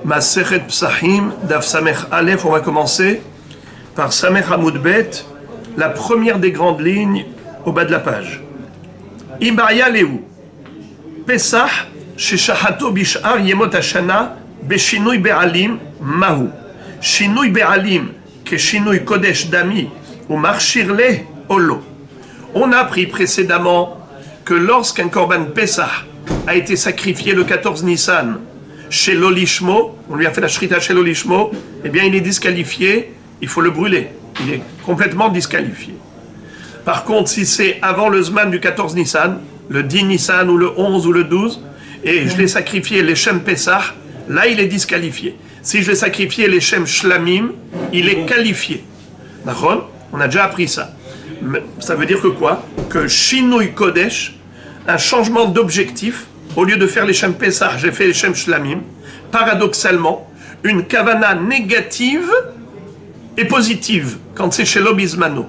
Masechet Psachim, Daf Samech Aleph, on va commencer par Samech Hamoud Bet, la première des grandes lignes au bas de la page. Ibarya Lehu, Pesach, Sheshahato Bishar Yemot Hashana, Beshinui Be'alim, Mahu. Shinui Be'alim, ke Shinui Kodesh Dami, ou Marshirle Olo. On a appris précédemment que lorsqu'un Korban Pesach a été sacrifié le 14 Nissan chez l'Olishmo, on lui a fait la shrita chez l'Olishmo, eh bien il est disqualifié, il faut le brûler. Il est complètement disqualifié. Par contre, si c'est avant le Zman du 14 Nissan, le 10 Nissan ou le 11 ou le 12, et je l'ai sacrifié les Shem Pesach, là il est disqualifié. Si je l'ai sacrifié les Shem Shlamim, il est qualifié. D'accord ? On a déjà appris ça. Ça veut dire que quoi ? Que Shinui Kodesh, un changement d'objectif, au lieu de faire les Shem Pesach, j'ai fait les Shem Shlamim, paradoxalement, une kavana négative et positive, quand c'est chez l'Obizmano.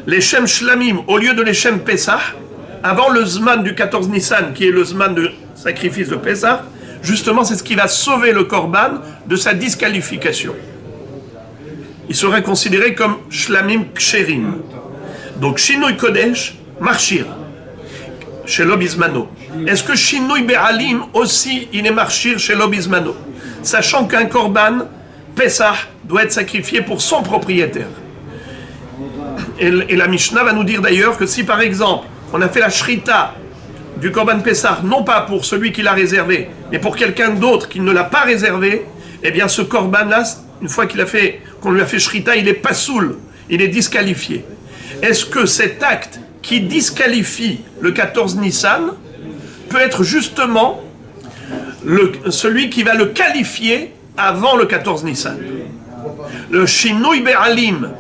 Les Shem Shlamim, au lieu de les Shem Pesach, avant le Zman du 14 Nissan, qui est le Zman de sacrifice de Pesach, justement c'est ce qui va sauver le Korban de sa disqualification. Il serait considéré comme Shlamim Ksherim. Donc Shinui Kodesh, Marshir, chez l'Obizmano. Est-ce que Shinui Be'alim aussi, il est Marshir chez l'Obizmano, sachant qu'un Korban Pesach doit être sacrifié pour son propriétaire. Et la Mishnah va nous dire d'ailleurs que si par exemple on a fait la shrita du Korban Pesach, non pas pour celui qui l'a réservé, mais pour quelqu'un d'autre qui ne l'a pas réservé, eh bien ce Korban-là, une fois qu'on lui a fait shrita, il est pasoul, il est disqualifié. Est-ce que cet acte qui disqualifie le 14 Nissan peut être justement celui qui va le qualifier avant le 14 Nissan? Le Shinui Be'alim,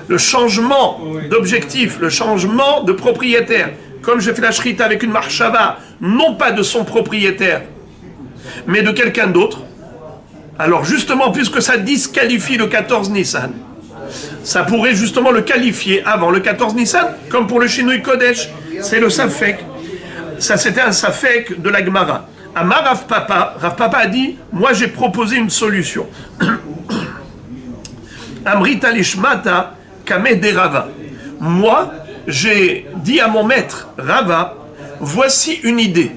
le changement d'objectif, le changement de propriétaire, comme je fais la shrita avec une marshava, non pas de son propriétaire, mais de quelqu'un d'autre, alors justement, puisque ça disqualifie le 14 Nissan, ça pourrait justement le qualifier avant le 14 Nissan, comme pour le Shinui Kodesh, c'est le Safek. Ça, c'était un Safek de la Gemara. Amar Rav Papa a dit, moi j'ai proposé une solution. Amrita lishmata kame de Rava. Moi, j'ai dit à mon maître Rava, voici une idée.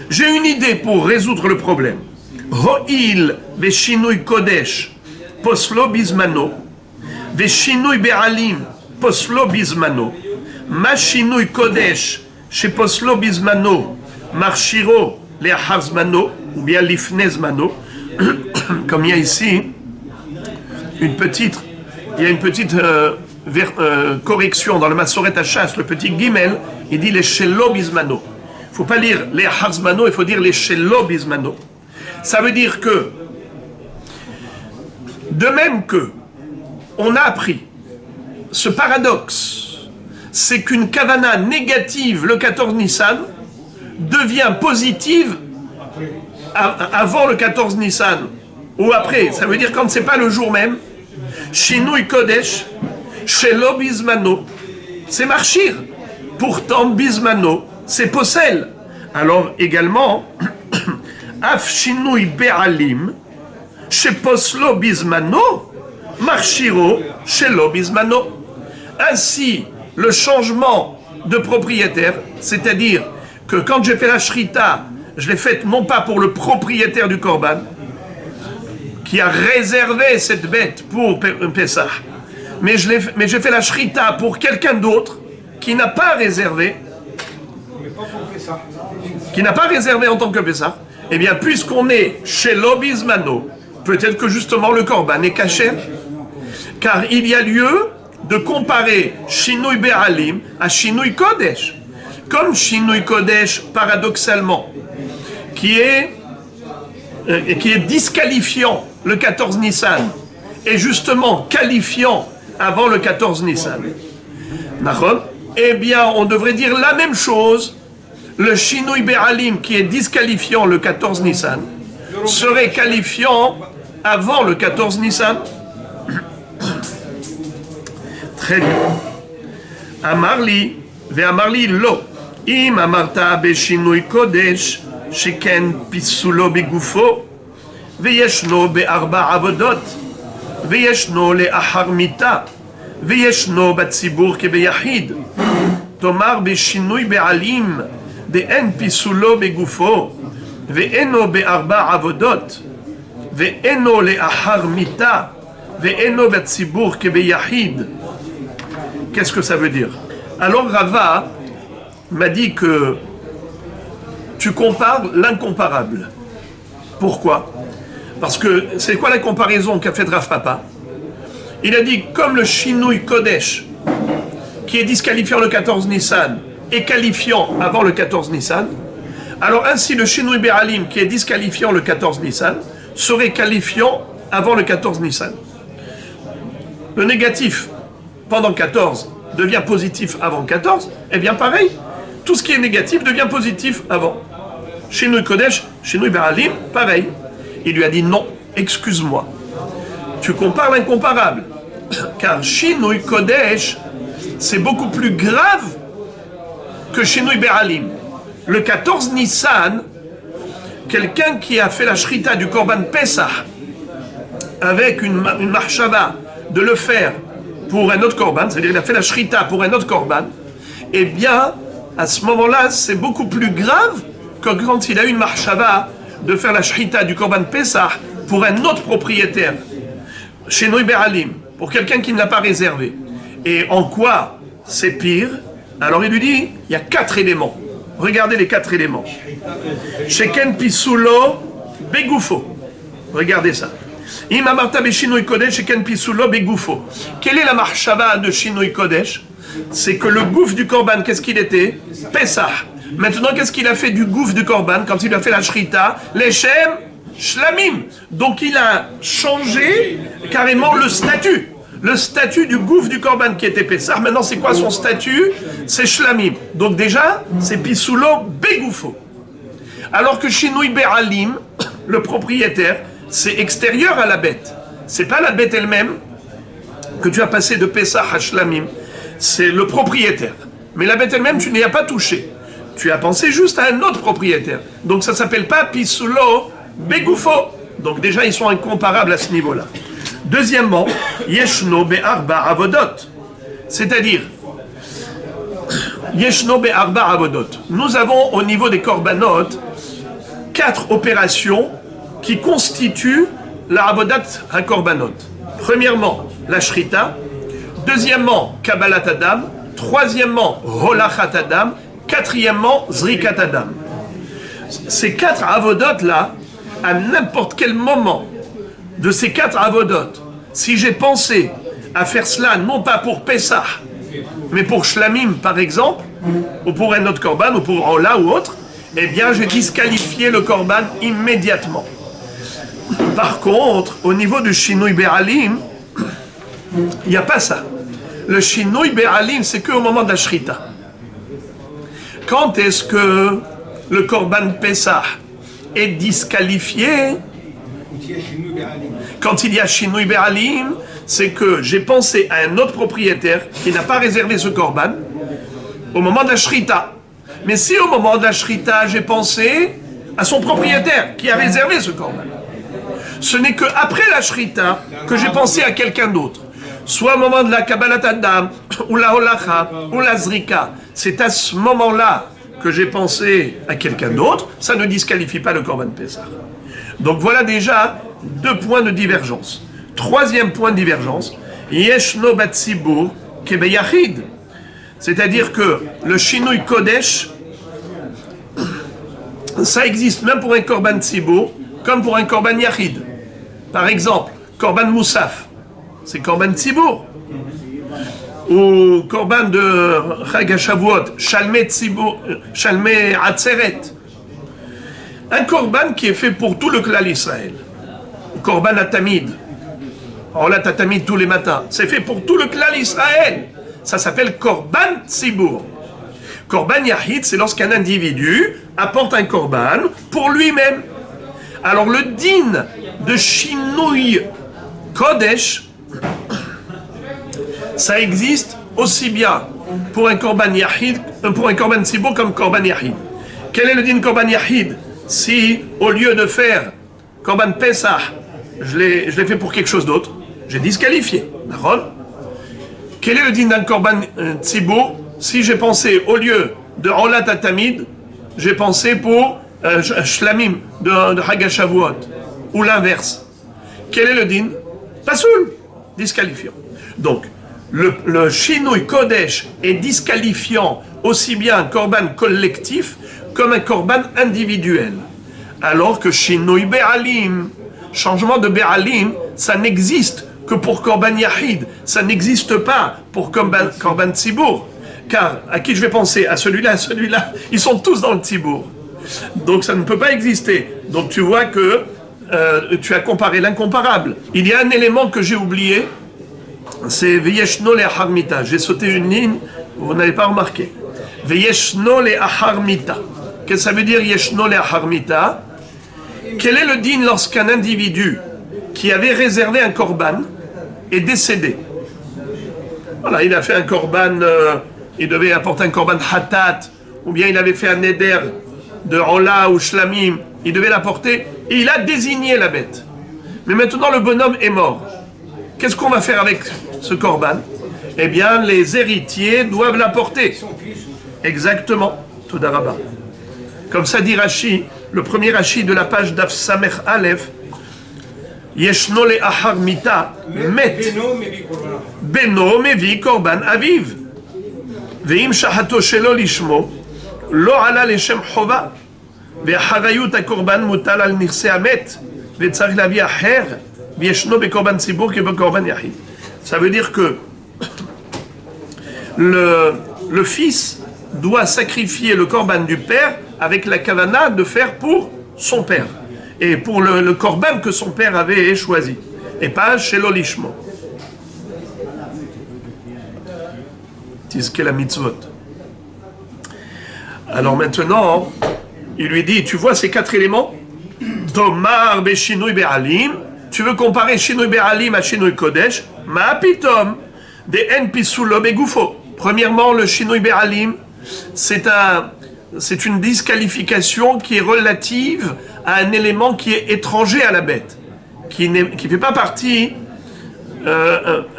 J'ai une idée pour résoudre le problème. Ho'il veshinui kodesh poslo bizmano, veshinui be'alim poslo bizmano, ma shinui kodesh chez poslo bizmano, marshiro le'ahazmano, ou bien lifnezmano, comme il y a ici il y a une petite correction dans le Masoret Hachas, le petit Gimel, il dit les shelo bizmano. Il ne faut pas lire les hazmano, il faut dire les shelo bizmano. Ça veut dire que, de même que, on a appris ce paradoxe, c'est qu'une kavana négative, le 14 Nissan, devient positive avant le 14 Nissan, ou après. Ça veut dire quand c'est pas le jour même, Shinui Kodesh, Shelo Bizmano, c'est Marshir. Pourtant, Bizmano, c'est Possel. Alors également, Af Shinui Be'alim, She Poslo Bizmano, Marshiro, Shelo Bizmano. Ainsi, le changement de propriétaire, c'est-à-dire que quand j'ai fait la shrita, je l'ai faite non pas pour le propriétaire du Korban, qui a réservé cette bête pour Pesach, mais j'ai fait la shrita pour quelqu'un d'autre qui n'a pas réservé, en tant que Pesach. Eh bien, puisqu'on est chez l'Obizmano, peut-être que justement le Korban est caché, car il y a lieu de comparer Shinui Be'alim à Shinui Kodesh. Comme Shinui Kodesh, paradoxalement, qui est disqualifiant le 14 Nissan, et justement qualifiant avant le 14 Nissan. Eh bien, on devrait dire la même chose. Le Shinui Be'alim, qui est disqualifiant le 14 Nissan, serait qualifiant avant le 14 Nissan. Très bien. Amarli, ve'amarli lo. Im amarta beshinui kodesh, sheken pisulo begufo, וישנו בארבע עבודות, וישנו לאחר מיתה, וישנו בציבור כביחיד. תאמר בשינוי בעלים, דאין פיסולו בגופו, ואינו בארבע עבודות, ואינו לאחר מיתה, ואינו בציבור כביחיד. Qu'est-ce que ça veut dire? Alors Rava m'a dit que tu compares l'incomparable. Pourquoi? Parce que c'est quoi la comparaison qu'a fait Rav Papa? Il a dit comme le Shinui Kodesh, qui est disqualifiant le 14 Nissan, est qualifiant avant le 14 Nissan, alors ainsi le Shinui Be'alim, qui est disqualifiant le 14 Nissan, serait qualifiant avant le 14 Nissan. Le négatif pendant 14 devient positif avant 14, eh bien pareil, tout ce qui est négatif devient positif avant. Shinui Kodesh, Shinui Be'alim, pareil. Il lui a dit non, excuse-moi, tu compares l'incomparable, car Shinui Kodesh, c'est beaucoup plus grave que Shinui Be'alim. Le 14 Nissan, quelqu'un qui a fait la shrita du Korban Pesach avec une marshava de le faire pour un autre Korban, c'est-à-dire il a fait la shrita pour un autre Korban, eh bien, à ce moment-là, c'est beaucoup plus grave que quand il a eu une marshava de faire la shrita du Korban Pesach pour un autre propriétaire, Shinui Be'alim, pour quelqu'un qui ne l'a pas réservé. Et en quoi c'est pire? Alors il lui dit, il y a 4 éléments. Regardez les 4 éléments. Sheken pisulo begufo. Regardez ça. Im amarta be Shinui Kodesh, sheken pisulo begufo. Quelle est la marshava de Shinui Kodesh? C'est que le gouffre du Korban, qu'est-ce qu'il était? Pesach. Maintenant, qu'est-ce qu'il a fait du gouffre du Korban quand il a fait la shrita? Leshem shlamim. Donc il a changé carrément le statut. Le statut du gouffre du Korban qui était Pessah, maintenant c'est quoi son statut? C'est Shlamim. Donc déjà, c'est Pisulo Begoufo. Alors que Shinui Be'alim, le propriétaire, c'est extérieur à la bête. C'est pas la bête elle-même que tu as passé de Pessah à Shlamim. C'est le propriétaire. Mais la bête elle-même, tu n'y as pas touché. Tu as pensé juste à un autre propriétaire. Donc ça s'appelle pas Pisulo Begoufo. Donc déjà, ils sont incomparables à ce niveau-là. Deuxièmement, Yeshno be'arba avodot. C'est-à-dire, Yeshno be'arba avodot. Nous avons au niveau des korbanot 4 opérations qui constituent la avodat ha-korbanot. Premièrement, la shrita. Deuxièmement, kabbalat adam. Troisièmement, holachat adam. Quatrièmement, zrikat adam. Ces 4 avodot-là, à n'importe quel moment de ces 4 avodot, si j'ai pensé à faire cela non pas pour Pessah, mais pour Shlamim par exemple, ou pour un autre korban, ou pour Ola ou autre, eh bien j'ai disqualifié le korban immédiatement. Par contre, au niveau du Shinui Be'alim, il n'y a pas ça. Le Shinui Be'alim, c'est qu'au moment de la shrita. Quand est-ce que le korban Pessah est disqualifié? Quand il y a Shinui Be'alim, c'est que j'ai pensé à un autre propriétaire qui n'a pas réservé ce korban au moment de la shrita. Mais si au moment de la shrita, j'ai pensé à son propriétaire qui a réservé ce korban, ce n'est qu'après la shrita que j'ai pensé à quelqu'un d'autre. Soit au moment de la kabbalat adam, ou la holacha, ou la zrika. C'est à ce moment-là que j'ai pensé à quelqu'un d'autre, ça ne disqualifie pas le korban Pessah. Donc voilà déjà 2 points de divergence. Troisième point de divergence, Yeshno batzibur kebeyachid. C'est-à-dire que le Shinui Kodesh, ça existe même pour un korban tzibur, comme pour un korban yachid. Par exemple, korban moussaf, c'est korban tzibur. Ou korban de Chag HaShavuot, Shalmei tzibur, Shalmei Atzeret. Un korban qui est fait pour tout le klal Israël. Korban Atamid. On l'a Tatamid tous les matins. C'est fait pour tout le klal Israël. Ça s'appelle korban tzibur. Korban yahid, c'est lorsqu'un individu apporte un korban pour lui-même. Alors le din de Shinui Kodesh, ça existe aussi bien pour un korban yahid, pour un korban tzibur comme korban yahid. Quel est le din korban yahid? Si, au lieu de faire Korban Pesach, je l'ai fait pour quelque chose d'autre, j'ai disqualifié. D'accord? Quel est le din d'un Korban Tzibour si j'ai pensé, au lieu de Olat Tamid, j'ai pensé pour Shlamim de Hagashavuot, ou l'inverse? Quel est le din? Pasoul, disqualifiant. Donc, le Shinui Kodesh est disqualifiant aussi bien un Korban collectif comme un Korban individuel. Alors que Shinui Be'alim, changement de Be'alim, ça n'existe que pour Korban Yahid, ça n'existe pas pour Korban Tzibour. Car à qui je vais penser? À celui-là, ils sont tous dans le Tzibour. Donc ça ne peut pas exister. Donc tu vois que tu as comparé l'incomparable. Il y a un élément que j'ai oublié, c'est Veyeshno le Acharmita. J'ai sauté une ligne, vous n'avez pas remarqué. Veyeshno le Acharmita. Qu'est-ce que ça veut dire Yeshno le Acharmita? Quel est le din lorsqu'un individu qui avait réservé un korban est décédé? Voilà, il a fait un korban, il devait apporter un korban hatat, ou bien il avait fait un neder de Ola ou Shlamim, il devait l'apporter, et il a désigné la bête. Mais maintenant le bonhomme est mort. Qu'est-ce qu'on va faire avec ce korban? Eh bien, les héritiers doivent l'apporter. Exactement, Todarabah. Comme ça dit Rashi, le premier Rashi de la page d'Af Samech Aleph, Yeshno le Ahar Mita, Met, Beno Mevi Korban Aviv, Veim Shahato Shelo Lishmo, Lo Ala Leshem Chova, Ve'acharayut HaKorban Mutal Al Nirse Amet, Ve'tzarich Lavi Acher, Ve'yeshno Bekorban Tzibur Ke Bekorban Yahid. Ça veut dire que le fils doit sacrifier le korban du père avec la kavana de faire pour son père et pour le korban que son père avait choisi et pas chez l'olishmo. Tizke la mitzvot. Alors maintenant, il lui dit, tu vois ces quatre éléments? Tomar be shinui be'alim. Tu veux comparer shinui be'alim à shinui kodesh? Ma pitom de en pisulo begufo. Premièrement, le shinui be'alim, c'est une disqualification qui est relative à un élément qui est étranger à la bête, qui ne fait pas partie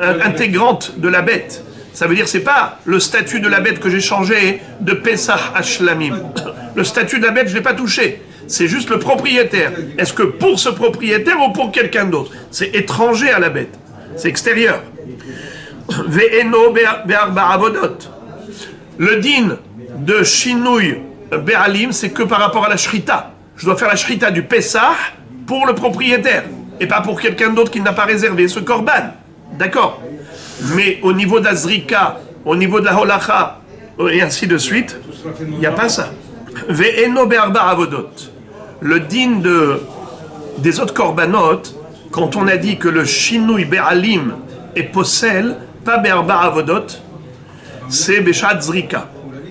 intégrante de la bête. Ça veut dire que ce n'est pas le statut de la bête que j'ai changé de Pesach à Shlamim. Le statut de la bête, je ne l'ai pas touché. C'est juste le propriétaire. Est-ce que pour ce propriétaire ou pour quelqu'un d'autre? C'est étranger à la bête. C'est extérieur. Ve'eno be'arba avodot. Le din de Shinui Be'alim, c'est que par rapport à la shrita. Je dois faire la shrita du Pessah pour le propriétaire et pas pour quelqu'un d'autre qui n'a pas réservé ce korban. D'accord? Mais au niveau de la zrika, au niveau de la holacha, et ainsi de suite, il n'y a pas ça. Ve'eno be'arba avodot. Le din des autres korbanot, quand on a dit que le Shinui Be'alim est possel, pas be'arba avodot, c'est Beshat Zrika.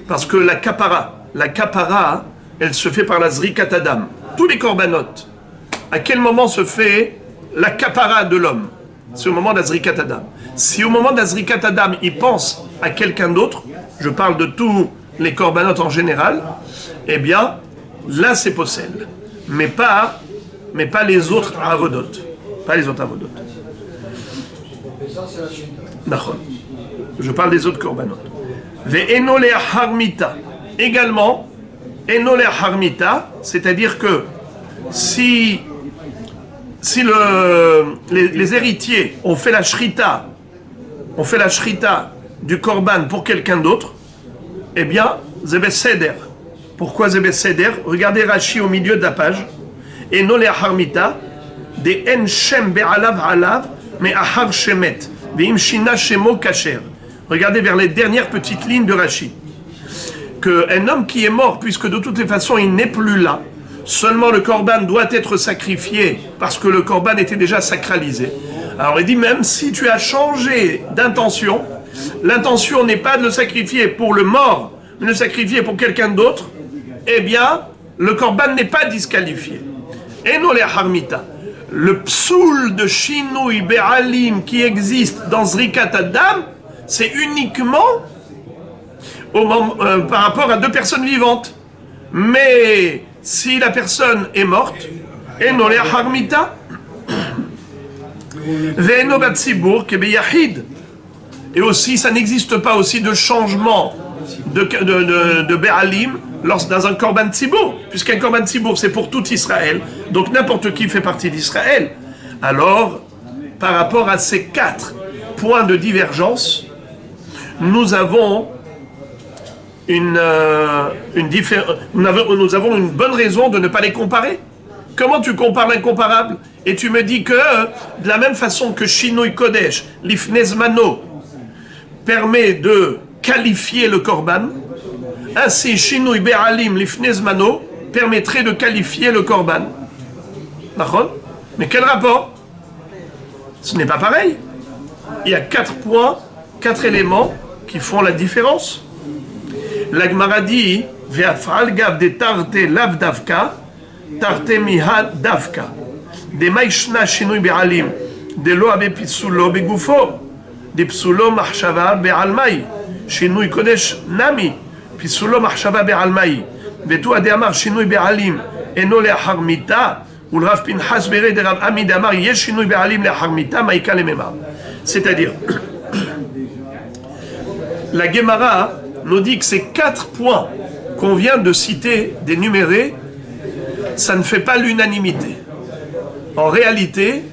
Parce que la kapara, elle se fait par la Zrikat Adam. Tous les korbanot, à quel moment se fait la kapara de l'homme? C'est au moment de la Zrikat Adam. Si au moment de la Zrikat Adam, il pense à quelqu'un d'autre, je parle de tous les korbanot en général, eh bien, là c'est possel. Mais pas les autres avodot. Pas les autres avodot. D'accord. Je parle des autres korbanot. Ve'eno le harmita. Également, eno le harmita, c'est-à-dire que si les héritiers ont fait la shrita, du korban pour quelqu'un d'autre, eh bien, zebe seder. Pourquoi zebe seder? Regardez Rashi au milieu de la page. Eno le harmita, de en shem be'alav alav, me ahar shemet, ve'im shina shemo kasher. Regardez vers les dernières petites lignes de Rashi. Qu'un homme qui est mort, puisque de toutes les façons il n'est plus là, seulement le korban doit être sacrifié parce que le korban était déjà sacralisé. Alors il dit, même si tu as changé d'intention, l'intention n'est pas de le sacrifier pour le mort, mais de le sacrifier pour quelqu'un d'autre, eh bien, le korban n'est pas disqualifié. Eno le harmita. Le psoul de Shinui Be'alim qui existe dans Zrikat Adam, c'est uniquement par rapport à deux personnes vivantes. Mais si la personne est morte, eno le'achar mita, ve'eno batzibur kebeyachid. Et aussi, ça n'existe pas aussi de changement de Béalim dans un Korban Tzibour, puisqu'un Korban Tzibour c'est pour tout Israël, donc n'importe qui fait partie d'Israël. Alors, par rapport à ces 4 points de divergence, nous avons une bonne raison de ne pas les comparer. Comment tu compares l'incomparable? Et tu me dis que, de la même façon que Shinui Kodesh, Lifnei Zmano, permet de qualifier le Korban, ainsi Shinui Be'alim Lifnei Zmano permettrait de qualifier le Korban. D'accord? Mais quel rapport? Ce n'est pas pareil. Il y a 4 points, 4 éléments qui font la différence. La Gemara dit Ve'afral gav de tarte lav davka, tarte mihad davka. De maishna Shinui Be'alim, de lo ave pitsulo begufo. Dipsulo mahshava be'almai, shinui kodesh nami, pisulo mahshava be'almai, vetu ademar shinui be'alim, eno le'achar mita, ou le Rav Pinchas bere de Rav Ami d'amar yesh shinui be'alim le'achar mita, maïka le'memar. C'est-à-dire, la Gemara nous dit que ces 4 points qu'on vient de citer, d'énumérer, ça ne fait pas l'unanimité. En réalité,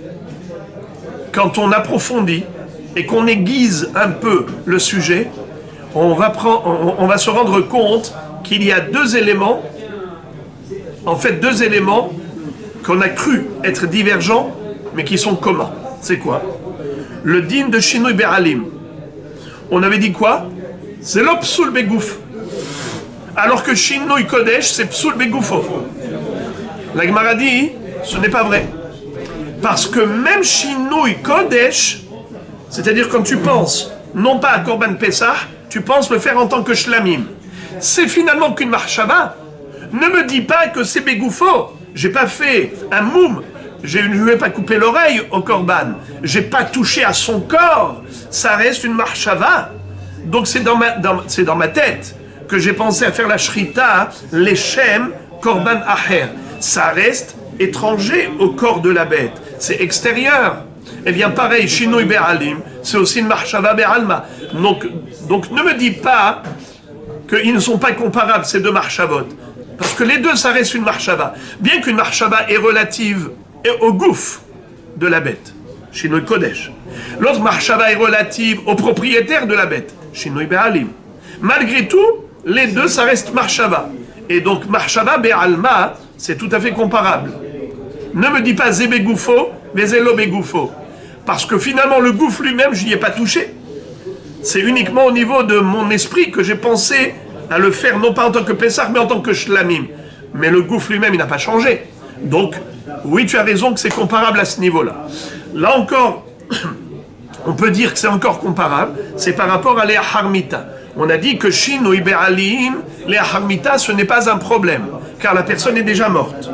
quand on approfondit, et qu'on aiguise un peu le sujet, on va se rendre compte qu'il y a 2 éléments, en fait 2 éléments qu'on a cru être divergents, mais qui sont communs. C'est quoi? Le din de Shinui Be'alim. On avait dit quoi? C'est le psul begouf. Alors que Shinui Kodesh, c'est psul begoufo. La Gemara dit, ce n'est pas vrai. Parce que même Shinui Kodesh, c'est-à-dire quand tu penses, non pas à Korban Pessah, tu penses le faire en tant que shlamim. C'est finalement qu'une marchava. Ne me dis pas que c'est bégoufo. J'ai pas fait un moum. Je ne lui ai pas coupé l'oreille au Korban. J'ai pas touché à son corps. Ça reste une marchava. Donc c'est dans ma tête que j'ai pensé à faire la shrita, l'Echem, Korban Acher. Ça reste étranger au corps de la bête. C'est extérieur. Eh bien, pareil, Shinui Be'alim, c'est aussi une Marshava Be'alma. Donc, ne me dis pas qu'ils ne sont pas comparables, ces 2 Marshavot. Parce que les 2, ça reste une Marshava. Bien qu'une Marshava est relative au gouffre de la bête, Shinui Kodesh. L'autre Marshava est relative au propriétaire de la bête, Shinui Be'alim. Malgré tout, les 2, ça reste Marshava. Et donc, Marshava Be'alma, c'est tout à fait comparable. Ne me dis pas Zebe Goufo, Vezelo Begoufo. Parce que finalement, le gouffre lui-même, je n'y ai pas touché. C'est uniquement au niveau de mon esprit que j'ai pensé à le faire, non pas en tant que Pessah, mais en tant que Shlamim. Mais le gouffre lui-même, il n'a pas changé. Donc, oui, tu as raison que c'est comparable à ce niveau-là. Là encore, on peut dire que c'est encore comparable, c'est par rapport à l'Eachar Mita. On a dit que Shinui Be'alim, l'Eachar Mita, ce n'est pas un problème, car la personne est déjà morte.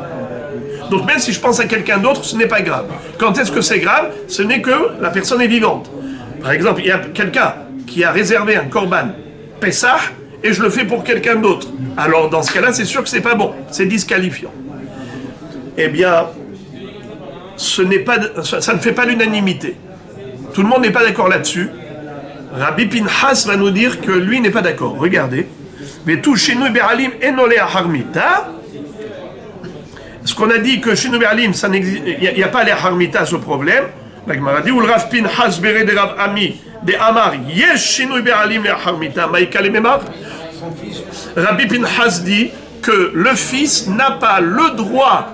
Donc même si je pense à quelqu'un d'autre, ce n'est pas grave. Quand est-ce que c'est grave? Ce n'est que la personne est vivante. Par exemple, il y a quelqu'un qui a réservé un korban Pessah et je le fais pour quelqu'un d'autre. Alors dans ce cas-là, c'est sûr que c'est pas bon, c'est disqualifiant. Eh bien, ça ne fait pas l'unanimité. Tout le monde n'est pas d'accord là-dessus. Rabbi Pinchas va nous dire que lui n'est pas d'accord. Regardez. Mais tout Shinui Be'alim enole achar mita. Ce qu'on a dit que Shinui Be'alim, il n'y a pas les harmita ce problème. La Gemara dit, ou le Rav Pinchas bere de Rav Ami, de Amar, yesh Shinui Be'alim le harmita, maïka le memar. Rabbi Pinchas dit que le fils n'a pas le droit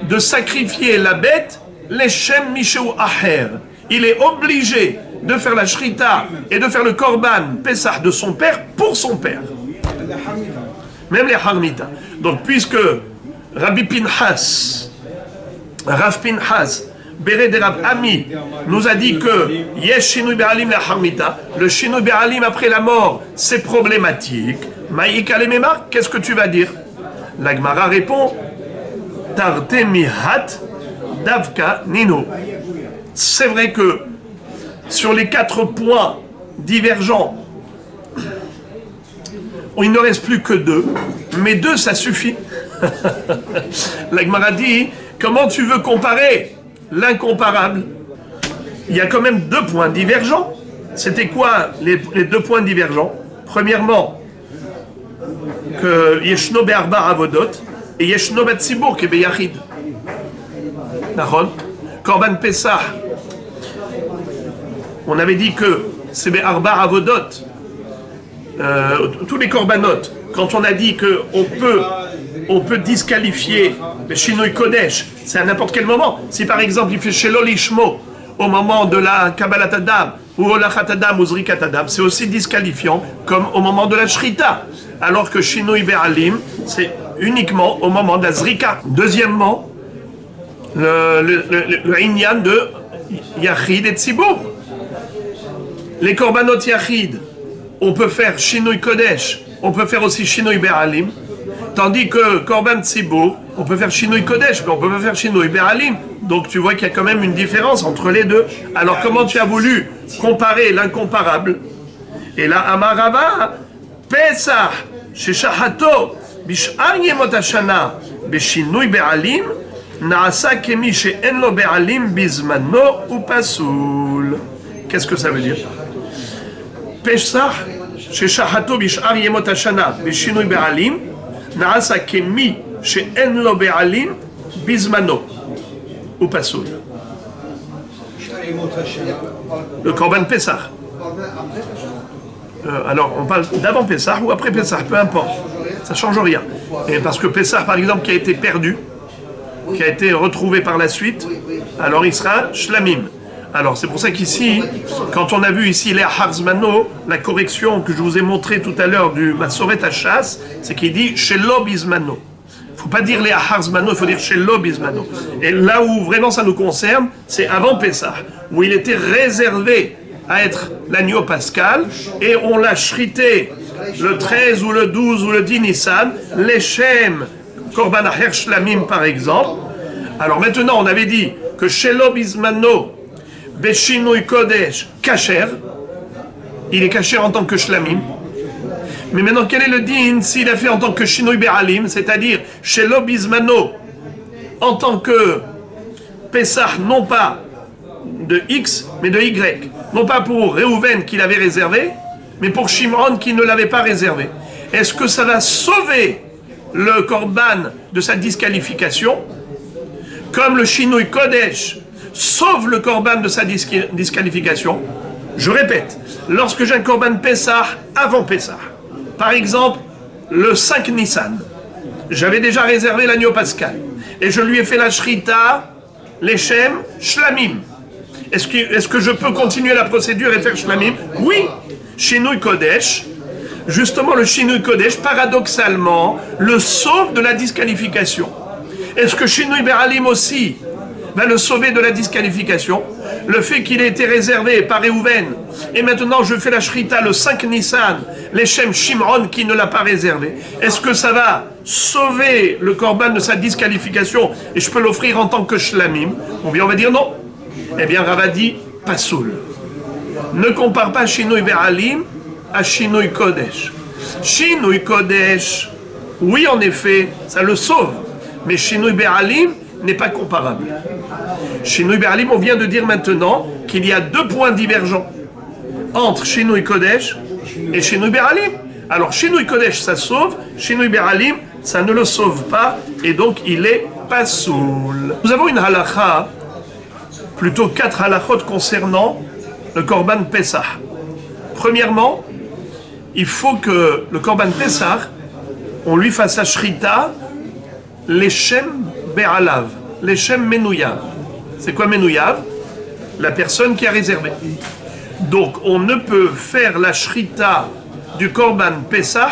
de sacrifier la bête, l'Echem Misheu Acher. Il est obligé de faire la shrita et de faire le korban Pessah de son père pour son père. Même les harmita. Donc puisque Rabbi Pinchas, Rav Pinchas, Bere de Rav Ami, nous a dit que Yesh Shinui Be'alim la Harmita, le Shinui Be'alim après la mort, c'est problématique. Maïka le Memar, qu'est-ce que tu vas dire? La Gemara répond Tarte mihat davka nino. C'est vrai que sur les 4 points divergents, il ne reste plus que 2, mais 2 ça suffit. La Gemara dit Comment tu veux comparer l'incomparable? Il y a quand même 2 points divergents. C'était quoi les 2 points divergents? Premièrement, que Yeshno be'arba avodot et Yeshno be'tzibur ke be'yachid. Nahon, Korban Pessah. On avait dit que c'est be'arba avodot. Tous les korbanot. Quand on a dit qu'on peut disqualifier le Shinoi Kodesh, c'est à n'importe quel moment. Si par exemple il fait Shelo Lishmo au moment de la Kabbalat Adam ou Olachat Adam ou Zrikat Adam, c'est aussi disqualifiant comme au moment de la Shrita. Alors que Shinoi Be'alim, c'est uniquement au moment de la Zrika. Deuxièmement, le Inyan de Yachid et Tzibur. Les korbanot Yachid, on peut faire Shinoi Kodesh, on peut faire aussi Shinoi Be'alim, tandis que Korban Tzibur, on peut faire Shinoi Kodesh, mais on peut pas faire Shinoi Be'alim. Donc tu vois qu'il y a quand même une différence entre les deux. Alors comment tu as voulu comparer l'incomparable? Et là, Amarava, Pesach, Sheshahato, Bish'ar Yemot HaShana, Beshinoi Be'alim, Naasa Kemi She'en Lo Be'alim, Bizmano ou Pasoul. Qu'est-ce que ça veut dire? Pesach, Sheshahato, Bish'ar Yemot HaShana, Beshinoi Be'alim, Naasa Kemi She'en Lo Be'alim, Bizmano ou Pasoul. Le Korban Pessah. Alors, on parle d'avant Pessah ou après Pessah, peu importe. Ça ne change rien. Et parce que Pessah, par exemple, qui a été perdu, qui a été retrouvé par la suite, alors il sera Shlamim. Alors, c'est pour ça qu'ici, quand on a vu ici les Harzmano, la correction que je vous ai montrée tout à l'heure du Masoret Hachas, c'est qu'il dit Shelo Bizmano. Il ne faut pas dire les Harzmano, il faut dire Shelo Bizmano. Et là où vraiment ça nous concerne, c'est avant Pessah, où il était réservé à être l'agneau pascal, et on l'a shrité le 13 ou le 12 ou le 10 Nissan, l'Echem, Korban Acher Shlamim par exemple. Alors maintenant, on avait dit que Shelo Bizmano, Beshinui Kodesh, Kacher, il est Kacher en tant que Shlamim. Mais maintenant, quel est le din s'il a fait en tant que Shinoi Be'alim, c'est-à-dire Shelo Bizmano, en tant que Pessah, non pas de X, mais de Y. Non pas pour Réhouven qui l'avait réservé, mais pour Shimron qui ne l'avait pas réservé. Est-ce que ça va sauver le Korban de sa disqualification, comme le Shinoi Kodesh sauve le Korban de sa disqualification? Je répète, lorsque j'ai un Korban Pessah avant Pessah, par exemple le 5 Nissan, j'avais déjà réservé l'agneau pascal, et je lui ai fait la Shrita, l'Echem, Shlamim. Est-ce que je peux continuer la procédure et faire Shlamim? Oui, Shinoi Kodesh, justement le Shinoi Kodesh, paradoxalement, le sauve de la disqualification. Est-ce que Shinoi Be'alim aussi va le sauver de la disqualification? Le fait qu'il ait été réservé par Réhouven, et maintenant je fais la Shrita le 5 Nissan, l'Echem Shimron qui ne l'a pas réservé, est-ce que ça va sauver le Korban de sa disqualification et je peux l'offrir en tant que Shlamim? Ou bien on va dire non. Eh bien Rava dit Pasoul. Ne compare pas Shinoi Be'alim à Shinoi Kodesh. Shinoi Kodesh, oui en effet, ça le sauve, mais Shinoi Be'alim n'est pas comparable. Shinoi Be'alim, on vient de dire maintenant qu'il y a 2 points divergents entre Shinoi Kodesh et Shinoi Be'alim. Alors Shinoi Kodesh ça sauve, Shinoi Be'alim ça ne le sauve pas, et donc il est Pasoul. Nous avons une halakha, plutôt 4 halakhot concernant le Korban Pessah. Premièrement, il faut que le Korban Pessah, on lui fasse la Shrita, l'Echem Be'alav, l'Echem Menouyav. C'est quoi Menouyav? La personne qui a réservé. Donc on ne peut faire la Shrita du Korban Pessah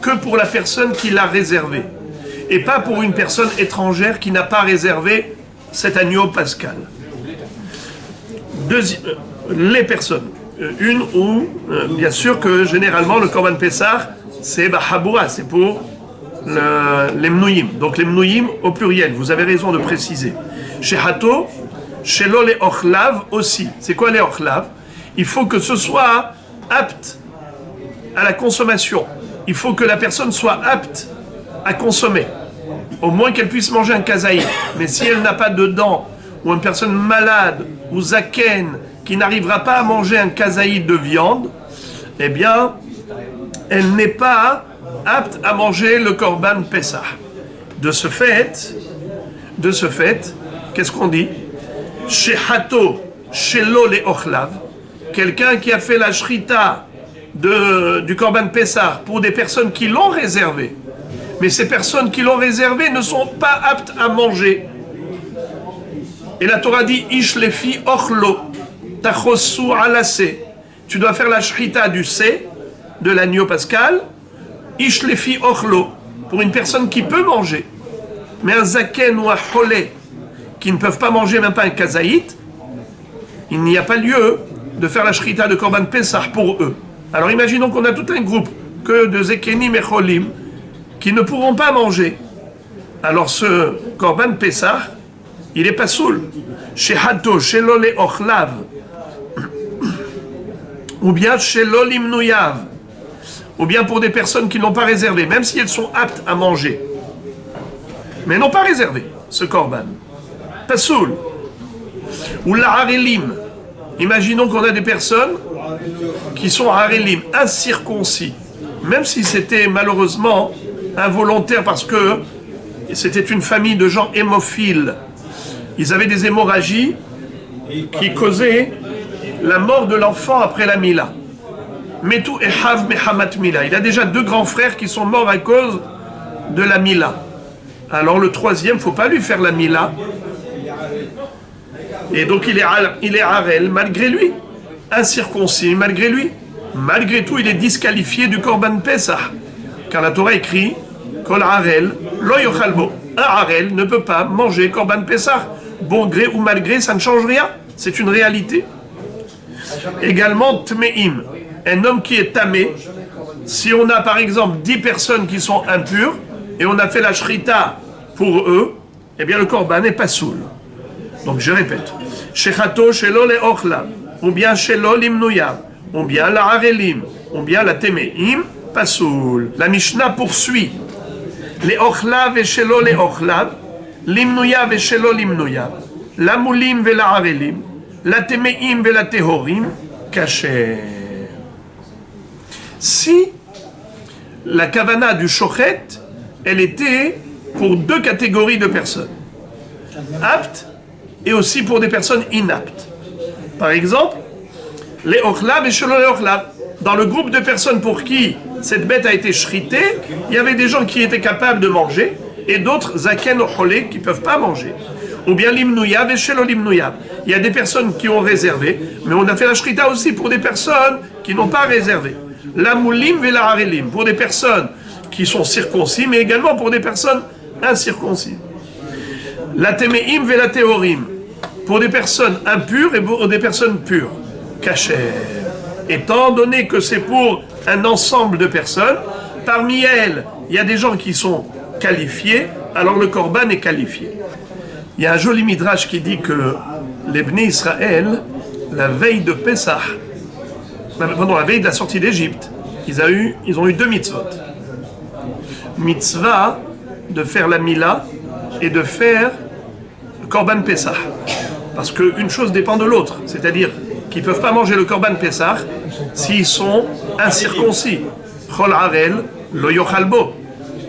que pour la personne qui l'a réservé, et pas pour une personne étrangère qui n'a pas réservé cet agneau pascal. Les personnes, une ou, bien sûr que généralement le Korban Pessah, c'est Bahaboura, c'est pour les Mnouyim. Donc les Mnouyim au pluriel, vous avez raison de préciser. Chez Hato, chez Lo les Ochlav aussi. C'est quoi les Ochlav? Il faut que ce soit apte à la consommation. Il faut que la personne soit apte à consommer. au moins qu'elle puisse manger un kazaït. Mais si elle n'a pas de dents, ou une personne malade, ou zaken, qui n'arrivera pas à manger un kazaït de viande, eh bien, elle n'est pas apte à manger le korban Pessah. De ce fait, qu'est-ce qu'on dit? Shehato, shelo le ochlav, quelqu'un qui a fait la shrita du korban Pessah pour des personnes qui l'ont réservé, mais ces personnes qui l'ont réservé ne sont pas aptes à manger. Et la Torah dit Ish lefi ochlo, tachosu alase. Tu dois faire la shrita du sé, de l'agneau pascal, Ish lefi ochlo, pour une personne qui peut manger. Mais un zaken ou un cholé, qui ne peuvent pas manger même pas un kazaït, il n'y a pas lieu de faire la shrita de korban Pessah pour eux. Alors imaginons qu'on a tout un groupe que de zekenim et cholim qui ne pourront pas manger. Alors ce korban Pessah, il est pas soul. Shehato, shelo le ochlav, ou bien shelo limnuyav, ou bien pour des personnes qui n'ont pas réservé, même si elles sont aptes à manger, mais n'ont pas réservé ce korban. Pas soul. Ou la harelim. Imaginons qu'on a des personnes qui sont harelim, incirconcis, même si c'était malheureusement involontaire parce que c'était une famille de gens hémophiles. Ils avaient des hémorragies qui causaient la mort de l'enfant après la Mila. Metu ehav mehamat Mila. Il a déjà 2 grands frères qui sont morts à cause de la Mila. Alors le troisième, il ne faut pas lui faire la Mila. Et donc il est harel malgré lui, incirconcis malgré lui. Malgré tout, il est disqualifié du korban Pessah. Car la Torah écrit Kol harel lo yochalbo. Un harel ne peut pas manger korban Pessah. Bon gré ou mal gré, ça ne change rien. C'est une réalité. Également, tmeim. Un homme qui est tamé. Si on a par exemple 10 personnes qui sont impures et on a fait la shrita pour eux, eh bien le korban n'est pas soul. Donc je répète, shechato shelo le ochlav, ou bien shelo limnuyav, ou bien la harelim, ou bien la temeim, pasoul. La Mishnah poursuit. Les ochlav et shelo les ochlav, limnuyav et shelo limnuyav, la moulim ve la harelim, la temeim ve la tehorim, kasher. Si la kavana du shochet, elle était pour 2 catégories de personnes, aptes et aussi pour des personnes inaptes. Par exemple, les ochlav et shelo les ochlav. Dans le groupe de personnes pour qui cette bête a été shritée, il y avait des gens qui étaient capables de manger et d'autres zaken ou cholé qui ne peuvent pas manger. Ou bien limnuyav et shelo limnuyav. Il y a des personnes qui ont réservé, mais on a fait la shrita aussi pour des personnes qui n'ont pas réservé. La moulim et la harelim, pour des personnes qui sont circoncis, mais également pour des personnes incirconcis. La temeim et la tehorim, pour des personnes impures et pour des personnes pures. Kasher. Étant donné que c'est pour un ensemble de personnes, parmi elles, il y a des gens qui sont qualifiés, alors le korban est qualifié. Il y a un joli midrash qui dit que les Bnei Israël, la veille de Pessah, pardon, la veille de la sortie d'Égypte, ils ont eu 2 mitzvot. Mitzvah de faire la Mila et de faire le korban Pessah. Parce qu'une chose dépend de l'autre, c'est-à-dire qu'ils ne peuvent pas manger le korban Pessah s'ils sont incirconcis. Chol harel lo yochalbo.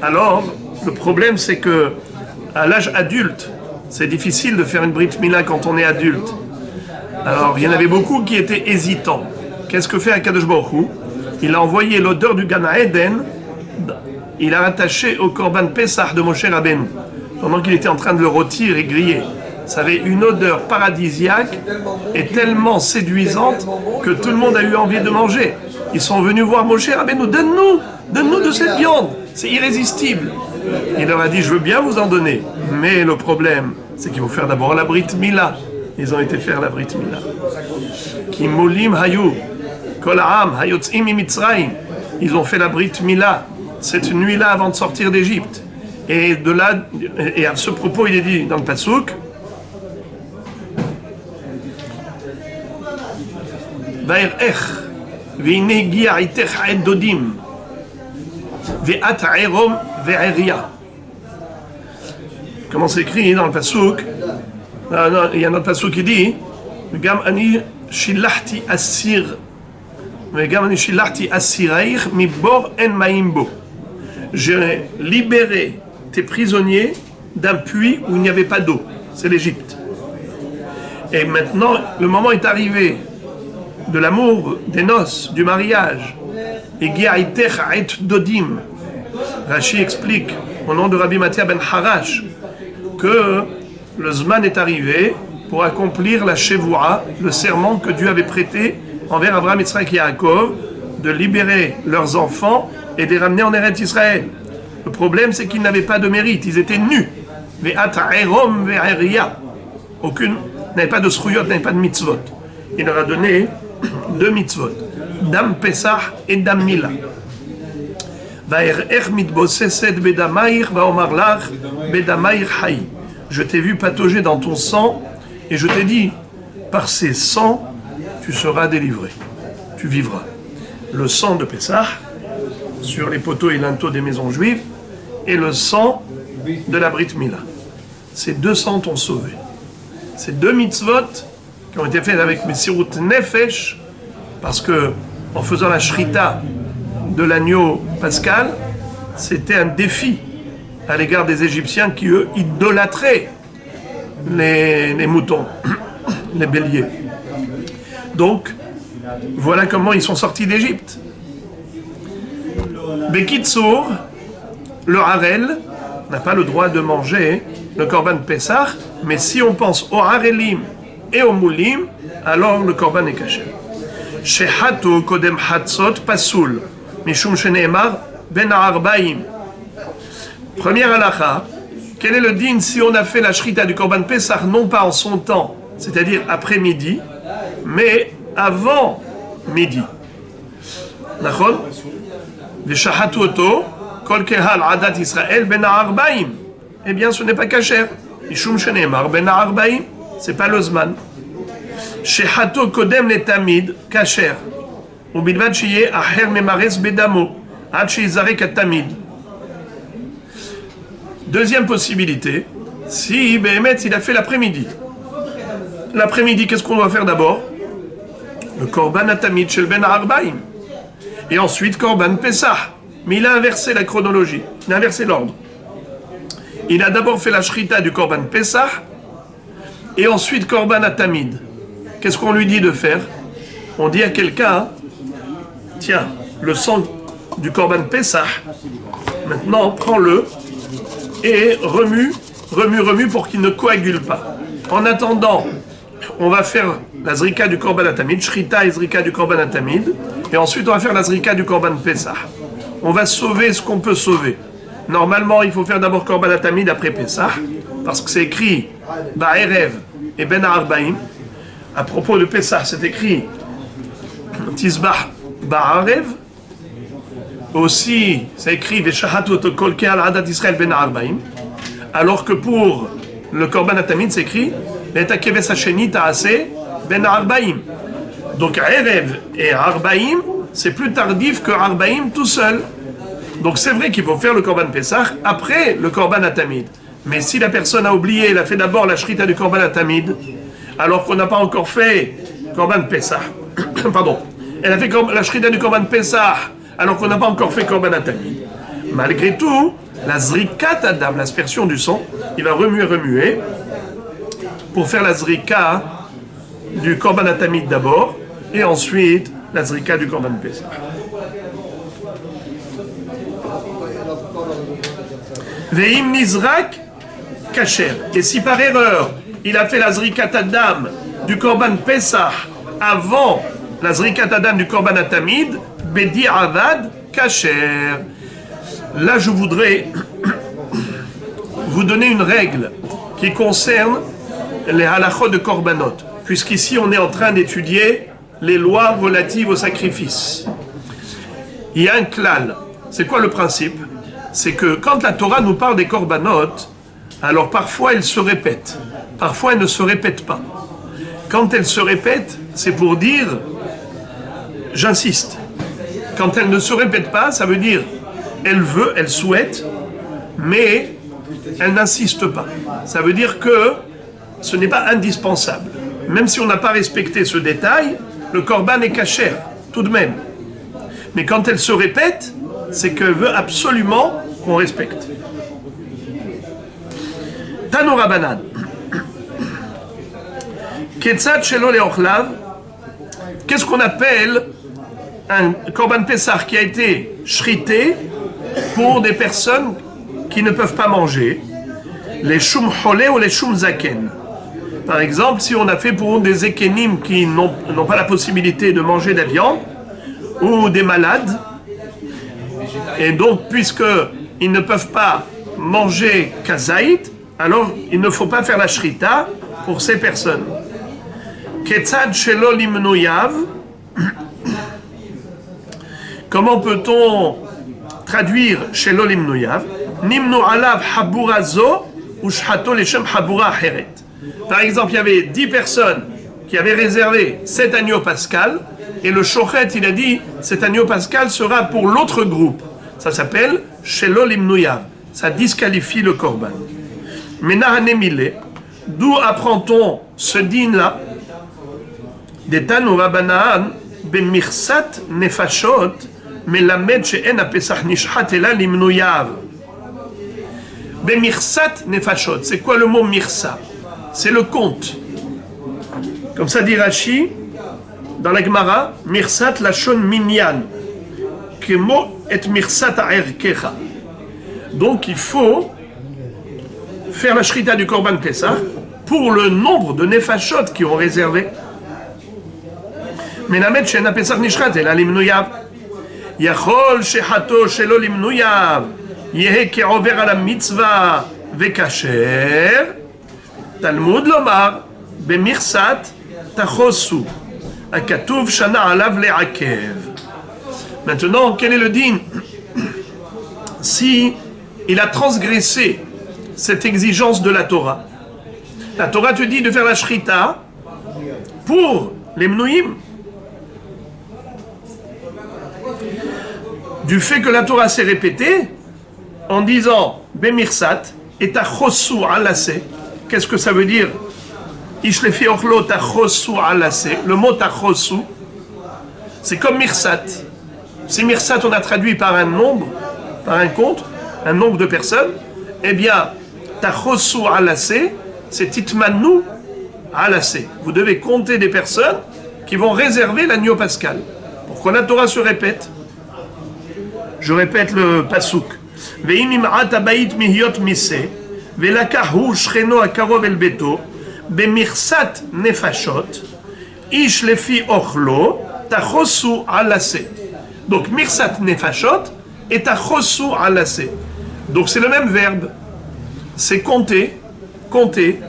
Alors, le problème c'est que à l'âge adulte, c'est difficile de faire une brit mila quand on est adulte. Alors, il y en avait beaucoup qui étaient hésitants. Qu'est-ce que fait Akadosh Baruch Hu? Il a envoyé l'odeur du Gan Eden, il a attaché au korban Pessah de Moshe Rabbeinu, pendant qu'il était en train de le rôtir et griller. Ça avait une odeur paradisiaque et tellement séduisante que tout le monde a eu envie de manger. Ils sont venus voir Moshe Rabbeinu, donne-nous de cette viande, c'est irrésistible. Il leur a dit, je veux bien vous en donner, mais le problème, c'est qu'il faut faire d'abord la Brit Mila. Ils ont été faire la Brit Mila. Ki molim hayu, kol ha'am hayotzim mitzrayim. Ils ont fait la Brit Mila cette nuit-là avant de sortir d'Égypte. Et de là, et à ce propos, il est dit dans le Passouk, Va'erech v'ine gia itech ha'edodim ve'at ha'erom ve'eria. Comment c'est écrit dans le Passouk? Il y a un autre Passouk qui dit Gam ani shilachti asir Gam ani shilachti asireich mi bor en maimbo. J'ai libéré tes prisonniers d'un puits où il n'y avait pas d'eau. C'est l'Égypte. Et maintenant, le moment est arrivé de l'amour, des noces, du mariage. Et Gi'aitech ait dodim. Rashi explique, au nom de Rabbi Mathia ben Harash, que le Zman est arrivé pour accomplir la Shevoua, le serment que Dieu avait prêté envers Abraham, Yitzhak et Yaakov, de libérer leurs enfants et de les ramener en Eretz Israël. Le problème, c'est qu'ils n'avaient pas de mérite, ils étaient nus. Aucune, n'avait pas de srouyot, n'avait pas de mitzvot. Il leur a donné 2 mitzvot, Dam Pesach et Dam Mila. Je t'ai vu patauger dans ton sang et je t'ai dit, par ces sangs, tu seras délivré, tu vivras. Le sang de Pesach sur les poteaux et linteaux des maisons juives et le sang de la Brit Mila. Ces 2 sangs t'ont sauvé. Ces 2 mitzvot qui ont été faits avec Messirut Nefesh, parce que en faisant la shrita de l'agneau pascal, c'était un défi à l'égard des Égyptiens qui, eux, idolâtraient les moutons, les béliers. Donc, voilà comment ils sont sortis d'Égypte. Bekitsour, le Harel n'a pas le droit de manger le Korban Pessah, mais si on pense au Harelim et au Moulim, alors le Korban est caché. Shehato kodem hatzot pasoul, mishum sheneemar ben ha'arbaim. Première halakha, quel est le din si on a fait la shrita du Korban Pessah, non pas en son temps, c'est-à-dire après-midi, mais avant midi. Nachon? Veshahatu oto, kol kehal adat Israël ben ha'arbaim. Eh bien, ce n'est pas kasher. Mishum sheneemar ben ha'arbaim. C'est pas le zman. Shehato kodem le tamid kasher. Ubidvad shiye aher memares bedamo. Ad sheyizarek at-tamid. Deuxième possibilité, si Béhémet il a fait l'après-midi. L'après-midi, qu'est-ce qu'on doit faire d'abord? Le Korban Atamid shel Ben Arbaim. Et ensuite Korban Pesach. Mais il a inversé la chronologie, il a inversé l'ordre. Il a d'abord fait la shrita du Korban Pesach et ensuite Korban Atamid. Qu'est-ce qu'on lui dit de faire? On dit à quelqu'un, tiens, le sang du Korban Pesach, maintenant prends-le et remue pour qu'il ne coagule pas. En attendant, on va faire la zrika du Korban Atamid, shrita et zrika du Korban Atamid, et ensuite on va faire la zrika du Korban Pesach. On va sauver ce qu'on peut sauver. Normalement, il faut faire d'abord Korban Atamid après Pesach, parce que c'est écrit Ba'erev et Ben Arbaim. À propos de Pesach, c'est écrit Tizbah Ba'arev. Aussi, c'est écrit Veshahatot Kol Keal Adat Israël Ben Arbaim. Alors que pour le Korban Atamid, c'est écrit Letakeves Hasheni Ta'ase Ben Arbaim. Donc Erev et Arbaim, c'est plus tardif que Arbaim tout seul. Donc c'est vrai qu'il faut faire le Korban Pesach après le Korban Atamid. Mais si la personne a oublié, elle a fait d'abord la shrita du Korban Atamid, alors qu'on n'a pas encore fait Korban Pesach, pardon, elle a fait la shrita du Korban Pesach, alors qu'on n'a pas encore fait Korban Atamid. Malgré tout, la zrikat Adam, l'aspersion du sang, il va remuer pour faire la zrika du Korban Atamid d'abord, et ensuite la zrika du Korban Pesach. Ve'im nizrak kasher. Et si par erreur, il a fait la zrikat Adam du Korban Pesach avant la zrikat Adam du Korban Atamid, bedi avad kasher. Là, je voudrais vous donner une règle qui concerne les halachot de korbanot, puisqu'ici on est en train d'étudier les lois relatives au sacrifice. Il y a un klal. C'est quoi le principe? C'est que quand la Torah nous parle des korbanot, alors parfois elle se répète, parfois elle ne se répète pas. Quand elle se répète, c'est pour dire, j'insiste. Quand elle ne se répète pas, ça veut dire, elle veut, elle souhaite, mais elle n'insiste pas. Ça veut dire que ce n'est pas indispensable. Même si on n'a pas respecté ce détail, le korban est cachère, tout de même. Mais quand elle se répète, c'est qu'elle veut absolument qu'on respecte. Tano Rabanan. Ketzat shelo leochlav. Qu'est-ce qu'on appelle un korban Pessah qui a été shrité pour des personnes qui ne peuvent pas manger? Les shum cholé ou les shum zaken. Par exemple, si on a fait pour des zekenim qui n'ont pas la possibilité de manger de la viande, ou des malades, et donc puisqu'ils ne peuvent pas manger kazaït, alors il ne faut pas faire la shrita pour ces personnes. Ketzad shelo limnuyav. Comment peut-on traduire shelo limnuyav? Nimnu alav haburazo ou shhato leshem habura acheret. Par exemple, il y avait 10 personnes qui avaient réservé cet agneau pascal, et le shochet, il a dit, cet agneau pascal sera pour l'autre groupe. Ça s'appelle shelo limnuyav. Ça disqualifie le korban. Mais nahanemile, d'où apprend-on ce din-là? D'Etanu Rabanan, bemirsat nefashot, melamed she'en apesach nishhat ela limnuyav. Bemirsat nefashot, c'est quoi le mot mirsa? C'est le compte. Comme ça dit Rashi, dans la Gemara, mirsat lashon minyan, kemo et mirsat ha'erkecha. Donc il faut faire la shrita du korban Pessah pour le nombre de nefashot qui ont réservé. מלמד שאין הפסח נשחט אלא למנוייו. יכול שחטו שלא למנוייו יהא כעובר על המצווה וכשר. תלמוד לומר במכסת תחוסו הכתוב שנה עליו לעכב. Maintenant, quel est le din? Si il a transgressé cette exigence de la Torah te dit de faire la shrita pour les mnouïm. Du fait que la Torah s'est répétée en disant Bemirsat et Tachosu alase. Qu'est-ce que ça veut dire? Ishlefi ochlo Tachosu alase. Le mot Tachosu, c'est comme Mirsat. Si Mirsat on a traduit par un nombre, par un compte, un nombre de personnes, eh bien Tachosu alase, c'est Titmanu alase. Vous devez compter des personnes qui vont réserver l'agneau pascal. Pourquoi la Torah se répète? Je répète le pasuk. Ve'im im'at habayit mihyot miseh, ve'lakahu shcheno akarov el beto, bemirsat nefashot, ish lefi ochlo, tachosu alase. Donc mirsat nefashot et tachosu alase. Donc c'est le même verbe. C'est compter, compter.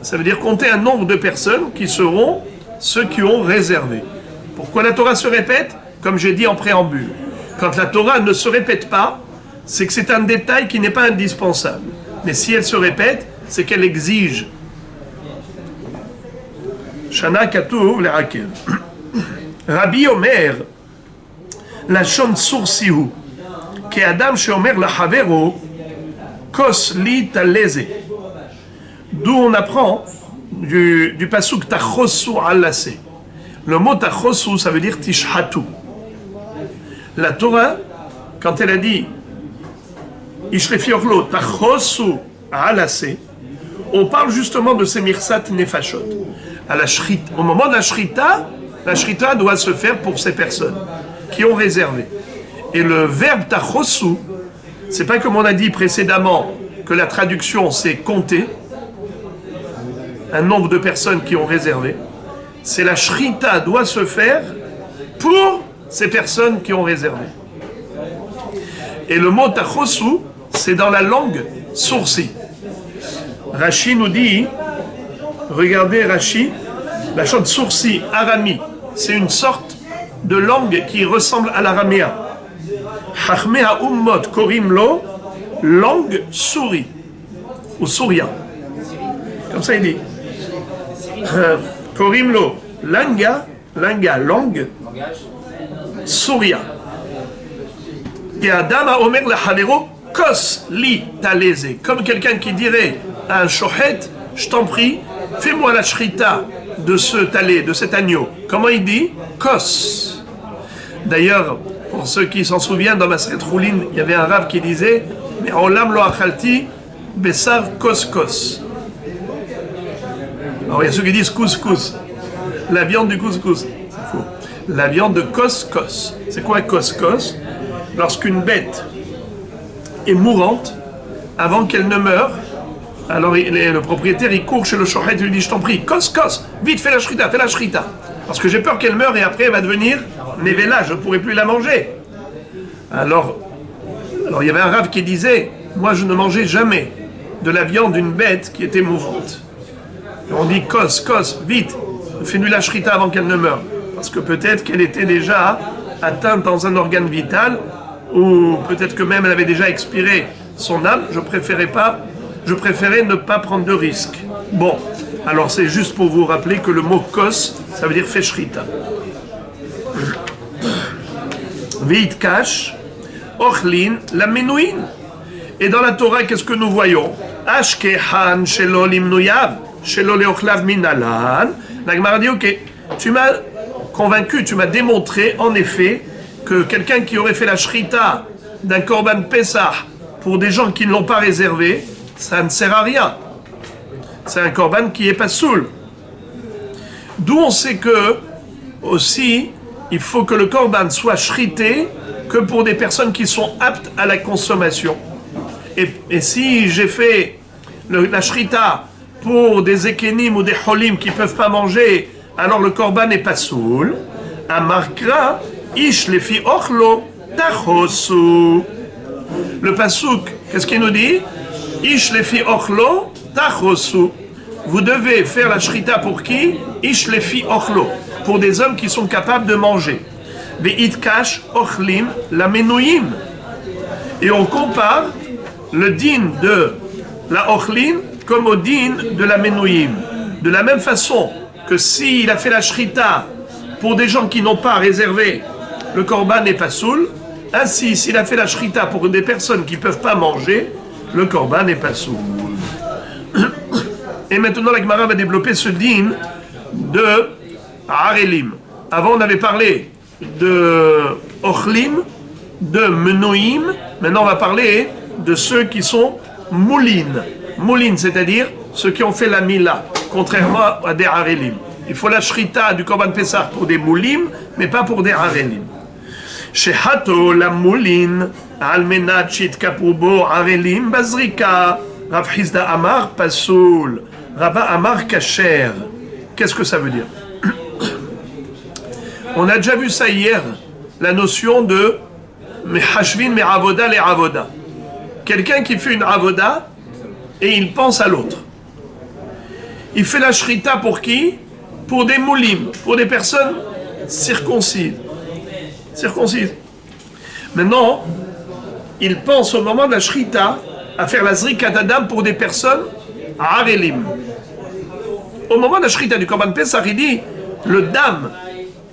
Ça veut dire compter un nombre de personnes qui seront ceux qui ont réservé. Pourquoi la Torah se répète? Comme j'ai dit en préambule. Quand la Torah ne se répète pas, c'est que c'est un détail qui n'est pas indispensable. Mais si elle se répète, c'est qu'elle exige. Shana katuv le'akev. Rabbi Omer, lashon sursihu, ke adam sheomer lahavero, kos li taleze. D'où on apprend du pasuk tachosu alase. Le mot tachosu, ça veut dire tishhatu. La Torah, quand elle a dit Ishlefi ochlo tachosu alase, on parle justement de ces mirsat nefashot. Au moment de la shrita doit se faire pour ces personnes qui ont réservé. Et le verbe tachosu, c'est pas comme on a dit précédemment que la traduction c'est compter un nombre de personnes qui ont réservé. C'est la shrita doit se faire pour ces personnes qui ont réservé. Et le mot tachosu, c'est dans la langue sourci. Rashi nous dit, regardez Rashi, la chante sourci, arami, c'est une sorte de langue qui ressemble à l'araméen. Chachmea ummot korim lo, langue souri, ou sourien. Comme ça il dit. Korim lo, langa, langue, sourien. Et Adam a omer la havero Kos li talésé, comme quelqu'un qui dirait à un shochet, je t'en prie, fais-moi la shrita de ce talé, de cet agneau. Comment il dit? Kos. D'ailleurs, pour ceux qui s'en souviennent, dans Maseret Choulin, il y avait un rave qui disait mais olam lo achalti besar kos kos. Alors il y a ceux qui disent couscous, la viande du couscous. C'est faux. La viande de kos-kos. C'est quoi kos-kos? Lorsqu'une bête est mourante, avant qu'elle ne meure, alors le propriétaire il court chez le shochet et lui dit je t'en prie, kos-kos, vite fais la shrita. Parce que j'ai peur qu'elle meure et après elle va devenir nevela, je ne pourrai plus la manger. Alors il y avait un rave qui disait, moi je ne mangeais jamais de la viande d'une bête qui était mourante. Et on dit kos, vite, fais-lui la shrita avant qu'elle ne meure. Parce que peut-être qu'elle était déjà atteinte dans un organe vital, ou peut-être que même elle avait déjà expiré son âme, je préférais ne pas prendre de risque. Bon, alors c'est juste pour vous rappeler que le mot kos, ça veut dire fais shrita. Veit kash, ochlin, la menouin. Et dans la Torah, qu'est-ce que nous voyons? Ashkehan shelo limnuyav, shelo leochlav minalan. La Gemara dit, ok, tu m'as convaincu, tu m'as démontré en effet que quelqu'un qui aurait fait la shrita d'un korban Pessah pour des gens qui ne l'ont pas réservé, ça ne sert à rien. C'est un korban qui est pas soul. D'où on sait que aussi il faut que le korban soit shrité que pour des personnes qui sont aptes à la consommation. Et si j'ai fait la shrita pour des ékénim ou des cholim qui ne peuvent pas manger, alors le korban n'est pas soul. Amarkra, ish lefi ochlo, tachosu. Le pasouk, qu'est-ce qu'il nous dit? Ish lefi ochlo, tachosu. Vous devez faire la shrita pour qui? Ish lefi ochlo. Pour des hommes qui sont capables de manger. Ve'itkash ochlim la menouim. Et on compare le din de la ochlim comme au din de la menouim. De la même façon que s'il a fait la shrita pour des gens qui n'ont pas réservé, le korban n'est pas soul. Ainsi, s'il a fait la shrita pour des personnes qui ne peuvent pas manger, le korban n'est pas soul. Et maintenant, la Gemara va développer ce din de Arelim. Avant, on avait parlé de Ochlim, de Menouim. Maintenant, on va parler de ceux qui sont Moulin. Moulin, c'est-à-dire ceux qui ont fait la Mila, contrairement à des Arelim. Il faut la shrita du Korban Pessah pour des Moulim, mais pas pour des Arelim. Shehato la Moulin, Almenat Shitkapubo Arelim Bazrika, Rav Hizda Amar Pasoul, Rabba Amar Kacher. Qu'est-ce que ça veut dire? On a déjà vu ça hier, la notion de Mehashvin Me'avoda le Avoda. Quelqu'un qui fait une Avoda et il pense à l'autre. Il fait la shrita pour qui? Pour des moulim, pour des personnes circoncises. Maintenant, il pense au moment de la shrita à faire la zrikat adam pour des personnes arelim. Au moment de la shrita du Korban Pessah, il dit le dam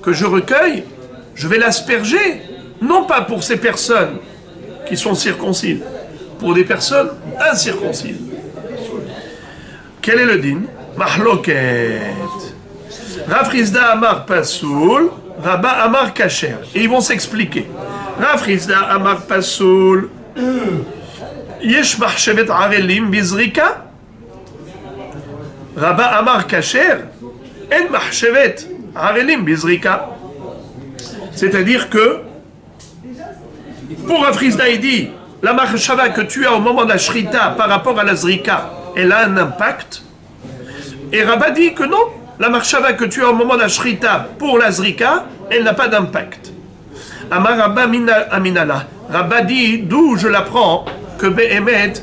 que je recueille, je vais l'asperger, non pas pour ces personnes qui sont circoncises, pour des personnes incirconcises. Quel est le din? Mahloket. Rav Hizda Amar Pasoul, Rabba Amar Kacher. Et ils vont s'expliquer. Rav Hizda Amar Pasoul, Yesh Mahshevet Arelim Bizrika. Rabba Amar Kacher, En Mahshevet Arelim Bizrika. C'est-à-dire que, pour Rav Hizda, il dit, la marchava que tu as au moment de la shrita par rapport à la zrika, elle a un impact. Et Rabba dit que non, la marchava que tu as au moment de la shrita pour la zrika, elle n'a pas d'impact. Amar Rabba Aminala. Rabba dit, d'où je l'apprends que Behemet,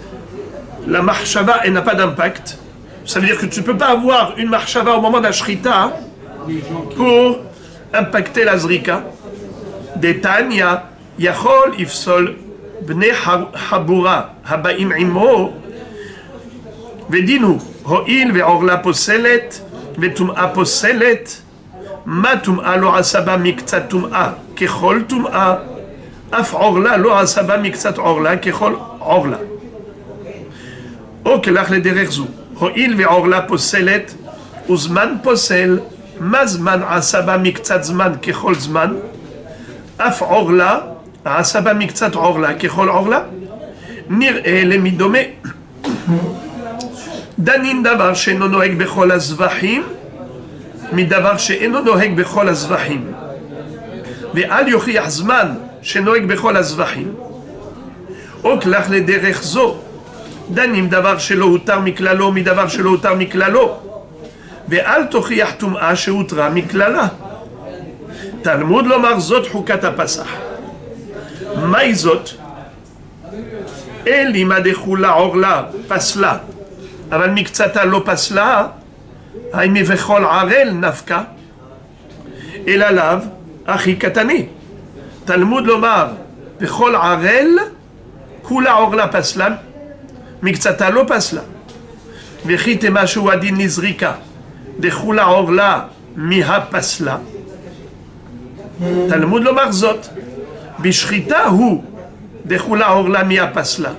la marchava, elle n'a pas d'impact. Ça veut dire que tu ne peux pas avoir une marchava au moment de la shrita pour impacter la zrika. Detanya, Yachol Ifsol, Bnei Habura, Habaim Imo, Vedinu, Ho'il ve'orla poselet, ve'tum'a poselet, ma tum'a lo asaba miktsat tum'a, kechol tum'a, af orla lo asaba miktsat orla, kechol orla. Ok, lach le derech zu. Ho'il ve'orla poselet, uzman posel, mazman asaba miktzat zman kechol zman, af orla, asaba miktzat orla kechol orla, nir'e למדומה. דנין דבר שאינו נוהג בכל הזבחים מדבר שאינו נוהג בכל הזבחים ואל יוכיח זמן שנוהג בכל הזבחים או כלך לדרך זו דנים דבר שלא הותר מכללו מדבר שלא הותר מכללו ואל תוכיח טומאה שהותרה מכללה. תלמוד לומר זאת חוקת הפסח. מהי זאת? אלימה דחולה עורלה פסלה אבל מקצתה לא פסלה האם בכל ערל נפקה אלא לאו הכי קטני. תלמוד לומר בכל ערל כולה עורלה פסלה מקצתה לא פסלה וכי תמה שהוא הדין לזריקה דחולה עורלה מהפסלה. תלמוד לומר זאת בשחיטה הוא דחולה עורלה מהפסלה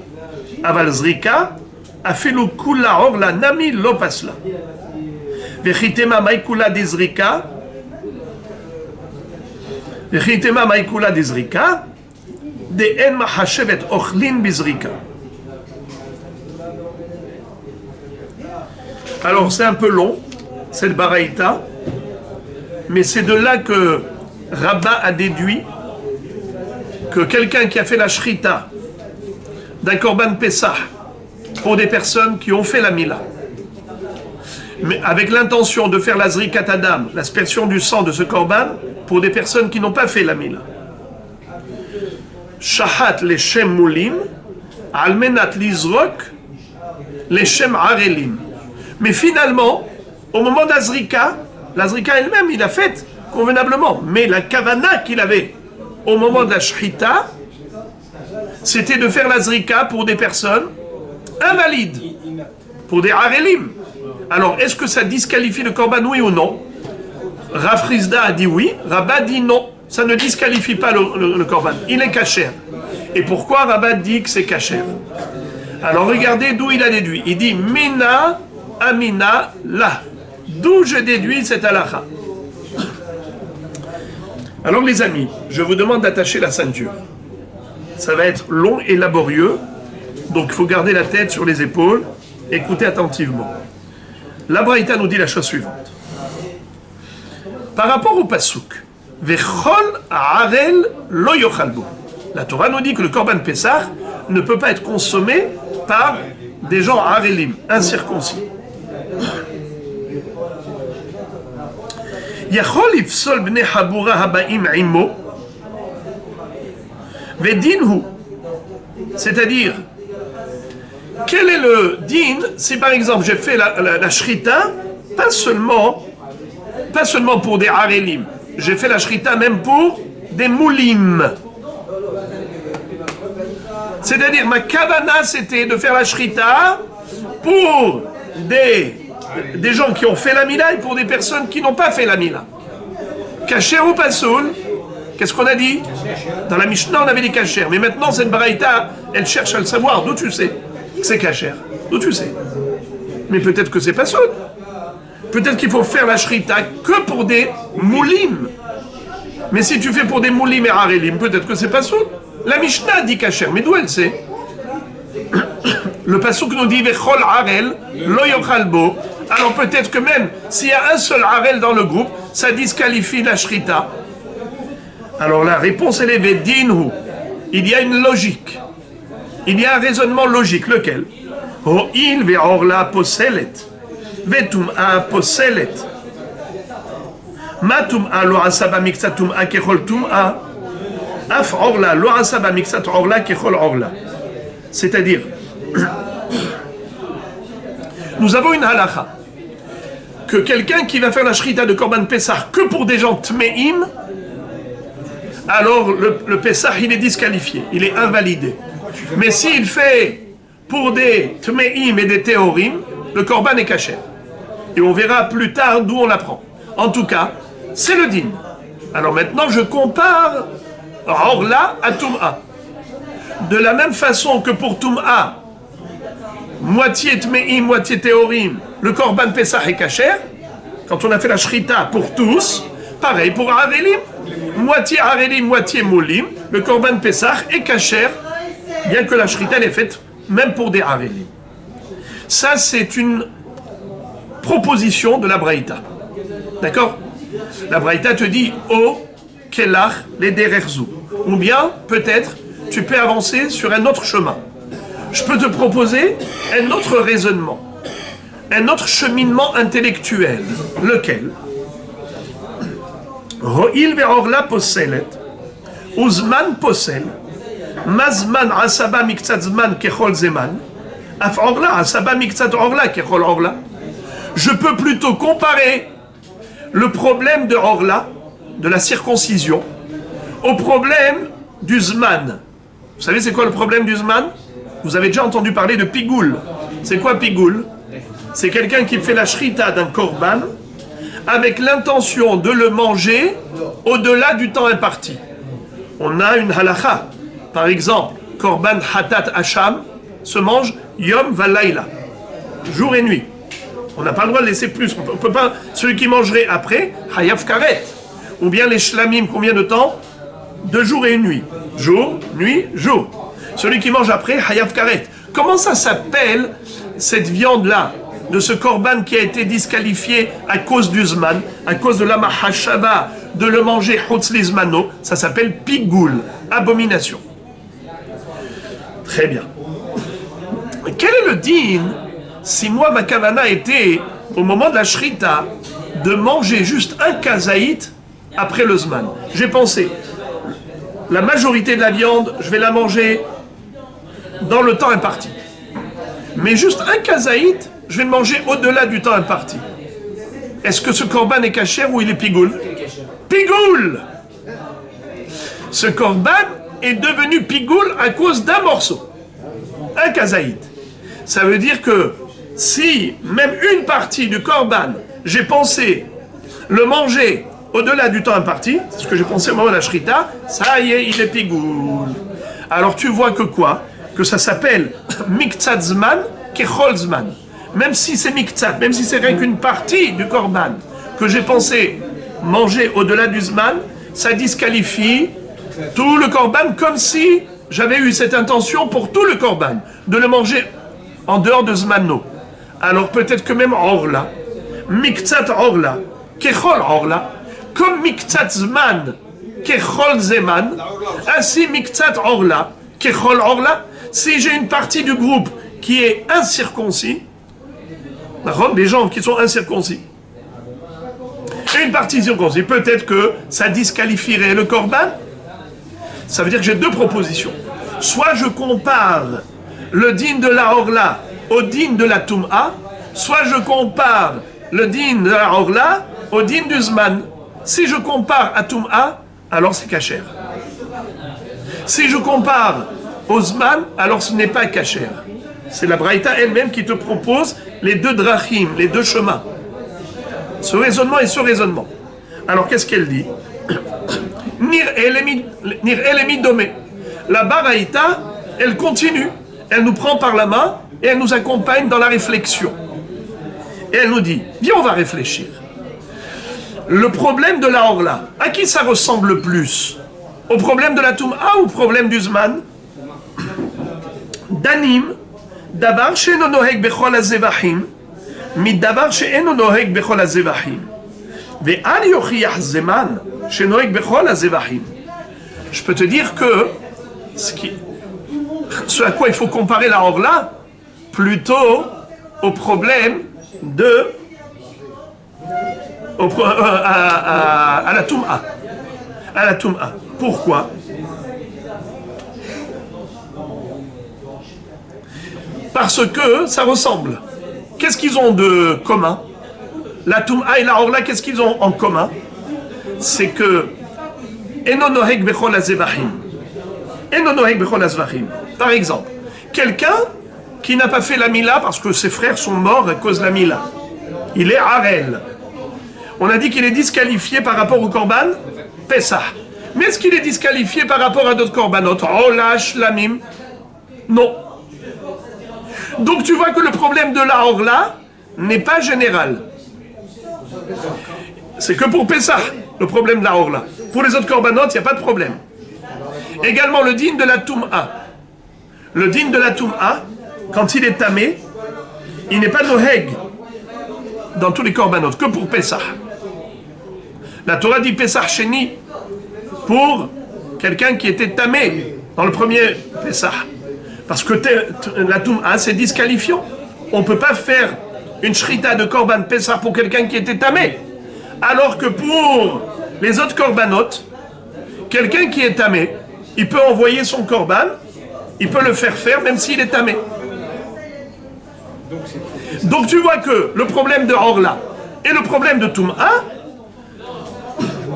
אבל זריקה אפילו כולה עורלה נמי לא פסלה. וכי תמה מהי כולה דזריקה? וכי תמה מהי כולה דזריקה? דאין מחשבת אוכלין בזריקה. Alors c'est un peu long cette baraïta, mais c'est de là que Rabat a déduit que quelqu'un qui a fait la shrita d'un korban Pessah pour des personnes qui ont fait la mila, mais avec l'intention de faire la zrikat adam, l'aspersion du sang de ce korban, pour des personnes qui n'ont pas fait la mila. Shahat leshem mulim, almenat lizrok leshem arelim. Mais finalement, au moment de la zrika elle-même, il a fait convenablement. Mais la kavana qu'il avait au moment de la shrita, c'était de faire la zrika pour des personnes invalides, pour des arelim. Alors, est-ce que ça disqualifie le korban, oui ou non? Rav Rizda a dit oui, Rabat dit non, ça ne disqualifie pas le korban, il est kasher. Et pourquoi Rabat dit que c'est kasher? Alors regardez d'où il a déduit. Il dit Mina Amina La. D'où je déduis cette halakha. Alors les amis, je vous demande d'attacher la ceinture. Ça va être long et laborieux, donc il faut garder la tête sur les épaules, écoutez attentivement. La Braïta nous dit la chose suivante. Par rapport au pasuk, Vechol Arel lo yochalbo. La Torah nous dit que le korban Pessah ne peut pas être consommé par des gens arelim, incirconcis. Yachol ifsol bnei habura habaim imo vedinhu. C'est-à-dire, quel est le din si par exemple j'ai fait la shrita, pas seulement pour des arelim, j'ai fait la shrita même pour des moulim. C'est-à-dire ma kavana c'était de faire la shrita pour des gens qui ont fait la mila et pour des personnes qui n'ont pas fait la mila. Kasher ou pasoul, qu'est-ce qu'on a dit? Dans la Mishnah on avait dit kasher, mais maintenant cette baraïta elle cherche à le savoir. D'où tu sais que c'est kasher? D'où tu sais? Mais peut-être que c'est pasoul. Peut-être qu'il faut faire la shrita que pour des moulim. Mais si tu fais pour des moulim et arelim, peut-être que c'est pasoul. La Mishnah dit kasher, mais d'où elle sait? Le pasuk nous dit Vechol Arel lo yochalbo. Alors peut-être que même s'il y a un seul Arel dans le groupe, ça disqualifie la shrita. Alors la réponse elle est Vedinhu. Il y a une logique. Il y a un raisonnement logique. Lequel? Ho'il ve'orla poselet ve'tum'a poselet ma tum'a lo asaba miktzat tum'a kechol tum'a af orla lo asaba miktzat orla kechol orla. C'est-à-dire, nous avons une halakha que quelqu'un qui va faire la shrita de korban Pessah que pour des gens tmeim, alors le Pessah il est disqualifié, il est invalidé. Mais s'il fait pour des tmeim et des théorim, le korban est caché. Et on verra plus tard d'où on l'apprend. En tout cas, c'est le din. Alors maintenant je compare orla à tum'a. de la même façon que pour Toum'a, moitié Tme'im, moitié Théorim, le Korban Pesach est kasher, quand on a fait la Shrita pour tous, pareil pour Harelim, moitié Harelim, moitié Molim, le Korban Pesach est kasher, bien que la Shrita est faite même pour des Harelim. Ça, c'est une proposition de la Braïta. D'accord? La Braïta te dit « O kelach les dererzu » ou bien, peut-être, tu peux avancer sur un autre chemin. Je peux te proposer un autre raisonnement, un autre cheminement intellectuel. Lequel? Ro'il ve'orla poselet, uzman posel, mazman asaba miktzat zman kechol zeman, af orla asaba miktzat orla kechol orla. Je peux plutôt comparer le problème de orla, de la circoncision, au problème du zman. Vous savez c'est quoi le problème du zman? Vous avez déjà entendu parler de pigoul. C'est quoi pigoul? C'est quelqu'un qui fait la shrita d'un korban avec l'intention de le manger au-delà du temps imparti. On a une halakha. Par exemple, korban hatat hacham se mange yom valayla, jour et nuit. On n'a pas le droit de laisser plus. On peut pas. Celui qui mangerait après, hayav karet. Ou bien les shlamim, combien de temps? 2 jours et une nuit. Jour, nuit, jour. Celui qui mange après, hayav karet. Comment ça s'appelle cette viande-là, de ce korban qui a été disqualifié à cause du zman, à cause de la mahashava, de le manger chutz lizmano? Ça s'appelle pigoul, abomination. Très bien. Mais quel est le din si moi ma kavana était, au moment de la shrita, de manger juste un kazaït après le zman? J'ai pensé, la majorité de la viande, je vais la manger dans le temps imparti. Mais juste un kazaït, je vais le manger au-delà du temps imparti. Est-ce que ce korban est kasher ou il est pigoul? Pigoul! Ce korban est devenu pigoul à cause d'un morceau. Un kazaït. Ça veut dire que si même une partie du korban, j'ai pensé le manger au-delà du temps imparti, c'est ce que j'ai pensé au moment de la shrita, ça y est, il est pigoul. Alors tu vois que quoi? Que ça s'appelle miktzat zman kechol zman. Même si c'est miktzat, même si c'est rien qu'une partie du korban que j'ai pensé manger au-delà du zman, ça disqualifie tout le korban comme si j'avais eu cette intention pour tout le korban, de le manger en dehors de zmano. Alors peut-être que même orla, miktzat orla, kechol orla, comme miktzat zman, kechol zeman, ainsi miktzat orla, kechol orla, si j'ai une partie du groupe qui est incirconcis, des gens qui sont incirconcis, et une partie circoncis, peut-être que ça disqualifierait le korban. Ça veut dire que j'ai deux propositions. Soit je compare le din de la orla au din de la toum'a, soit je compare le din de la orla au din du zman. Si je compare à toum'a, alors c'est kasher. Si je compare au zman, alors ce n'est pas kasher. C'est la Braïta elle-même qui te propose les deux drachim, les deux chemins. Ce raisonnement et ce raisonnement. Alors qu'est-ce qu'elle dit? Nir elemi domé. La Braïta, elle continue, elle nous prend par la main et elle nous accompagne dans la réflexion. Et elle nous dit, viens on va réfléchir. Le problème de la orla, à qui ça ressemble le plus? Au problème de la toum'a ou au problème du zman? Danim, davar she'eno noheg bechol hazevachim, midavar she'eno noheg bechol hazevachim. Ve'al yochiach zeman she'noheg bechol hazevachim. Je peux te dire que ce à quoi il faut comparer la orla, plutôt au problème de à la toum'a. À la toum'a. Pourquoi? Parce que ça ressemble. Qu'est-ce qu'ils ont de commun? La toum'a et la orla, qu'est-ce qu'ils ont en commun? C'est que eno noheg bechol hazevachim. Eno noheg bechol hazevachim. Par exemple, quelqu'un qui n'a pas fait la mila parce que ses frères sont morts à cause de la mila. Il est harel. On a dit qu'il est disqualifié par rapport au korban Pesach. Mais est-ce qu'il est disqualifié par rapport à d'autres korbanot? Ola, shlamim, Non. Donc tu vois que le problème de la orla n'est pas général. C'est que pour Pessah, le problème de la orla. Pour les autres korbanot, il n'y a pas de problème. Également le din de la Toum'a. Le din de la Toum'a, quand il est tamé, il n'est pas noheg dans tous les korbanot, que pour Pessah. La Torah dit Pessah Sheni pour quelqu'un qui était tamé dans le premier Pessah. Parce que la Toum'a, c'est disqualifiant. On ne peut pas faire une shrita de korban Pessah pour quelqu'un qui était tamé. Alors que pour les autres korbanot, quelqu'un qui est tamé, il peut envoyer son korban, il peut le faire même s'il est tamé. Donc tu vois que le problème de Orla et le problème de Toum'a,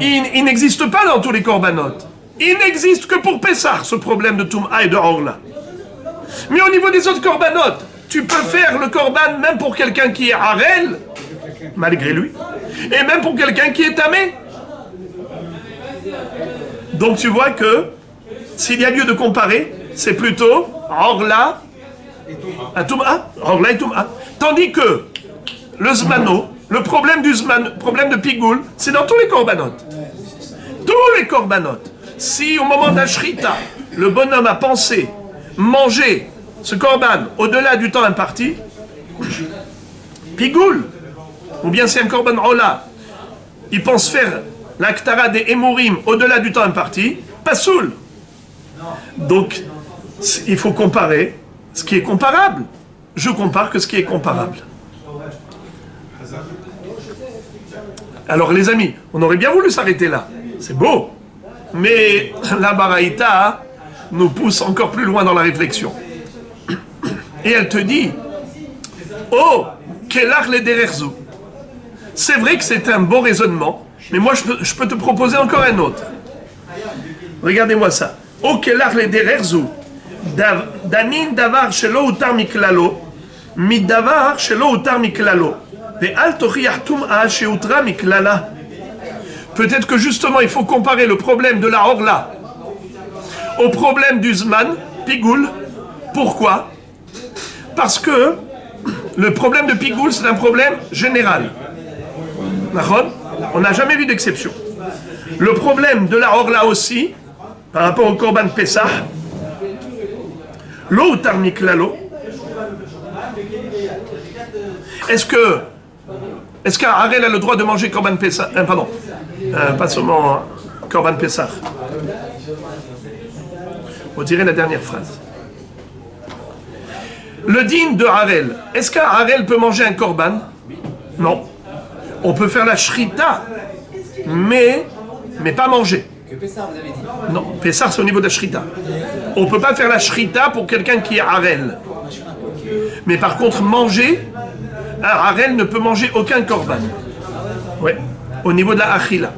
il n'existe pas dans tous les korbanot. Il n'existe que pour Pessah, ce problème de Toum'a et de Orla. Mais au niveau des autres korbanot, tu peux faire le korban même pour quelqu'un qui est Harel, malgré lui, et même pour quelqu'un qui est tamé. Donc tu vois que s'il y a lieu de comparer, c'est plutôt Orla et Toum'a. Orla et Toum'a. Tandis que le Zmano, le problème du Zman, problème de Pigoul, c'est dans tous les korbanot. Tous les korbanot. Si au moment d'un shrita, le bonhomme a pensé manger ce korban au-delà du temps imparti, Pigoul, ou bien c'est un korban Ola, il pense faire l'aktara des Emorim au-delà du temps imparti, Pasoul. Donc, il faut comparer ce qui est comparable. Je compare que ce qui est comparable. Alors les amis, on aurait bien voulu s'arrêter là. C'est beau. Mais la Baraïta nous pousse encore plus loin dans la réflexion. Et elle te dit, oh, kelach le dererzu. C'est vrai que c'est un bon raisonnement, mais moi je peux te proposer encore un autre. Regardez-moi ça. Oh, kelach le dererzu. Danin davar shelo utar miklalo, midavar shelo utar miklalo. Ve'al tochiach tum'a sheutra miklala. Peut-être que justement il faut comparer le problème de la Orla au problème du Zman, Pigoul. Pourquoi? Parce que le problème de Pigoul, c'est un problème général. On n'a jamais vu d'exception. Le problème de la Orla aussi, par rapport au Korban Pessah, l'eau tarnik lalo. Est-ce qu'un Harel a le droit de manger Korban Pessah? Pardon, pas seulement Korban Pessah. On dirait la dernière phrase. Le din de Harel. Est-ce qu'un Harel peut manger un Korban? Non. On peut faire la shrita, mais pas manger. Que Pessah, vous avez dit. Non, Pessah c'est au niveau de la shrita. On ne peut pas faire la shrita pour quelqu'un qui est Harel. Mais par contre, manger, un Harel ne peut manger aucun korban. Ouais, au niveau de la achila.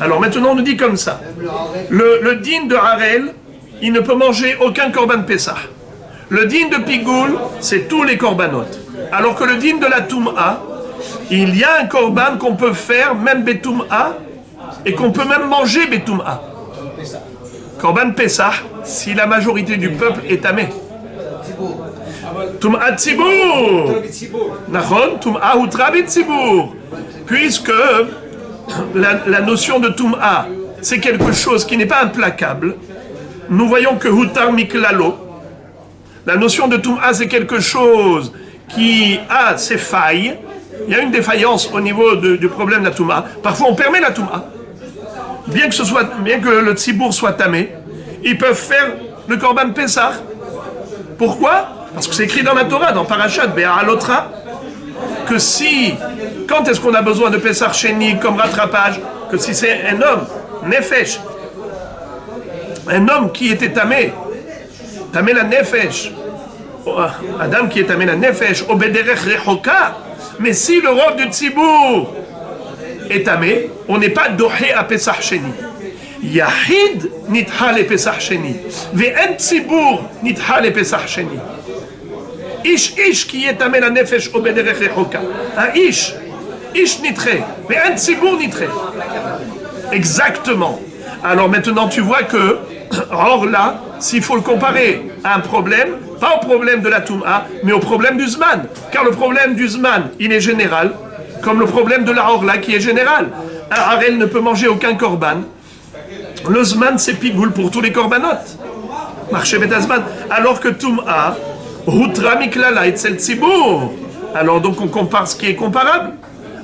Alors maintenant, on nous dit comme ça. Le din de Harel, il ne peut manger aucun korban Pessah. Le din de Pigoul, c'est tous les korbanot. Alors que le din de la Toum'a, il y a un korban qu'on peut faire, même Betoum'a, et qu'on peut même manger Betoum'a. Korban Pessah, si la majorité du peuple est tamé. Toum'a Tzibour. Nachon, Toum'a Utra B'Tzibour. Puisque la notion de Toum'a, c'est quelque chose qui n'est pas implacable, nous voyons que Hutar Miklalo, la notion de Toum'a, c'est quelque chose qui a ses failles. Il y a une défaillance au niveau du problème de la Toum'a. Parfois, on permet la Toum'a. Bien que le Tzibour soit tamé, ils peuvent faire le Korban Pessah. Pourquoi? Parce que c'est écrit dans la Torah, dans Parashat Be'alotra, que quand est-ce qu'on a besoin de Pessah Sheni comme rattrapage? Que si c'est un homme, Nefesh, un homme qui était tamé la Nefesh, Adam qui est tamé la Nefesh, Obederech Rechoka, mais si le robe du Tzibour est tamé, on n'est pas dohé à Pessah Sheni. Yahid nitha le Pessah Sheni. Ve'en Tzibour nitha le Pessah Sheni. Ish qui est tamé la Nefesh Obederech Rechoka. Un Ish nitre. Ve'en Tzibour nitre. Exactement. Alors maintenant tu vois que, or là, s'il faut le comparer à un problème, pas au problème de la Toum'a, mais au problème du Zman. Car le problème du Zman, il est général, comme le problème de la Orla qui est général. Un Harel ne peut manger aucun korban. Le Zman, c'est pigoul pour tous les korbanot. Marché Betazman. Alors que Toum'a, Rutra Miklala et Tzel Tzibour. Alors donc on compare ce qui est comparable.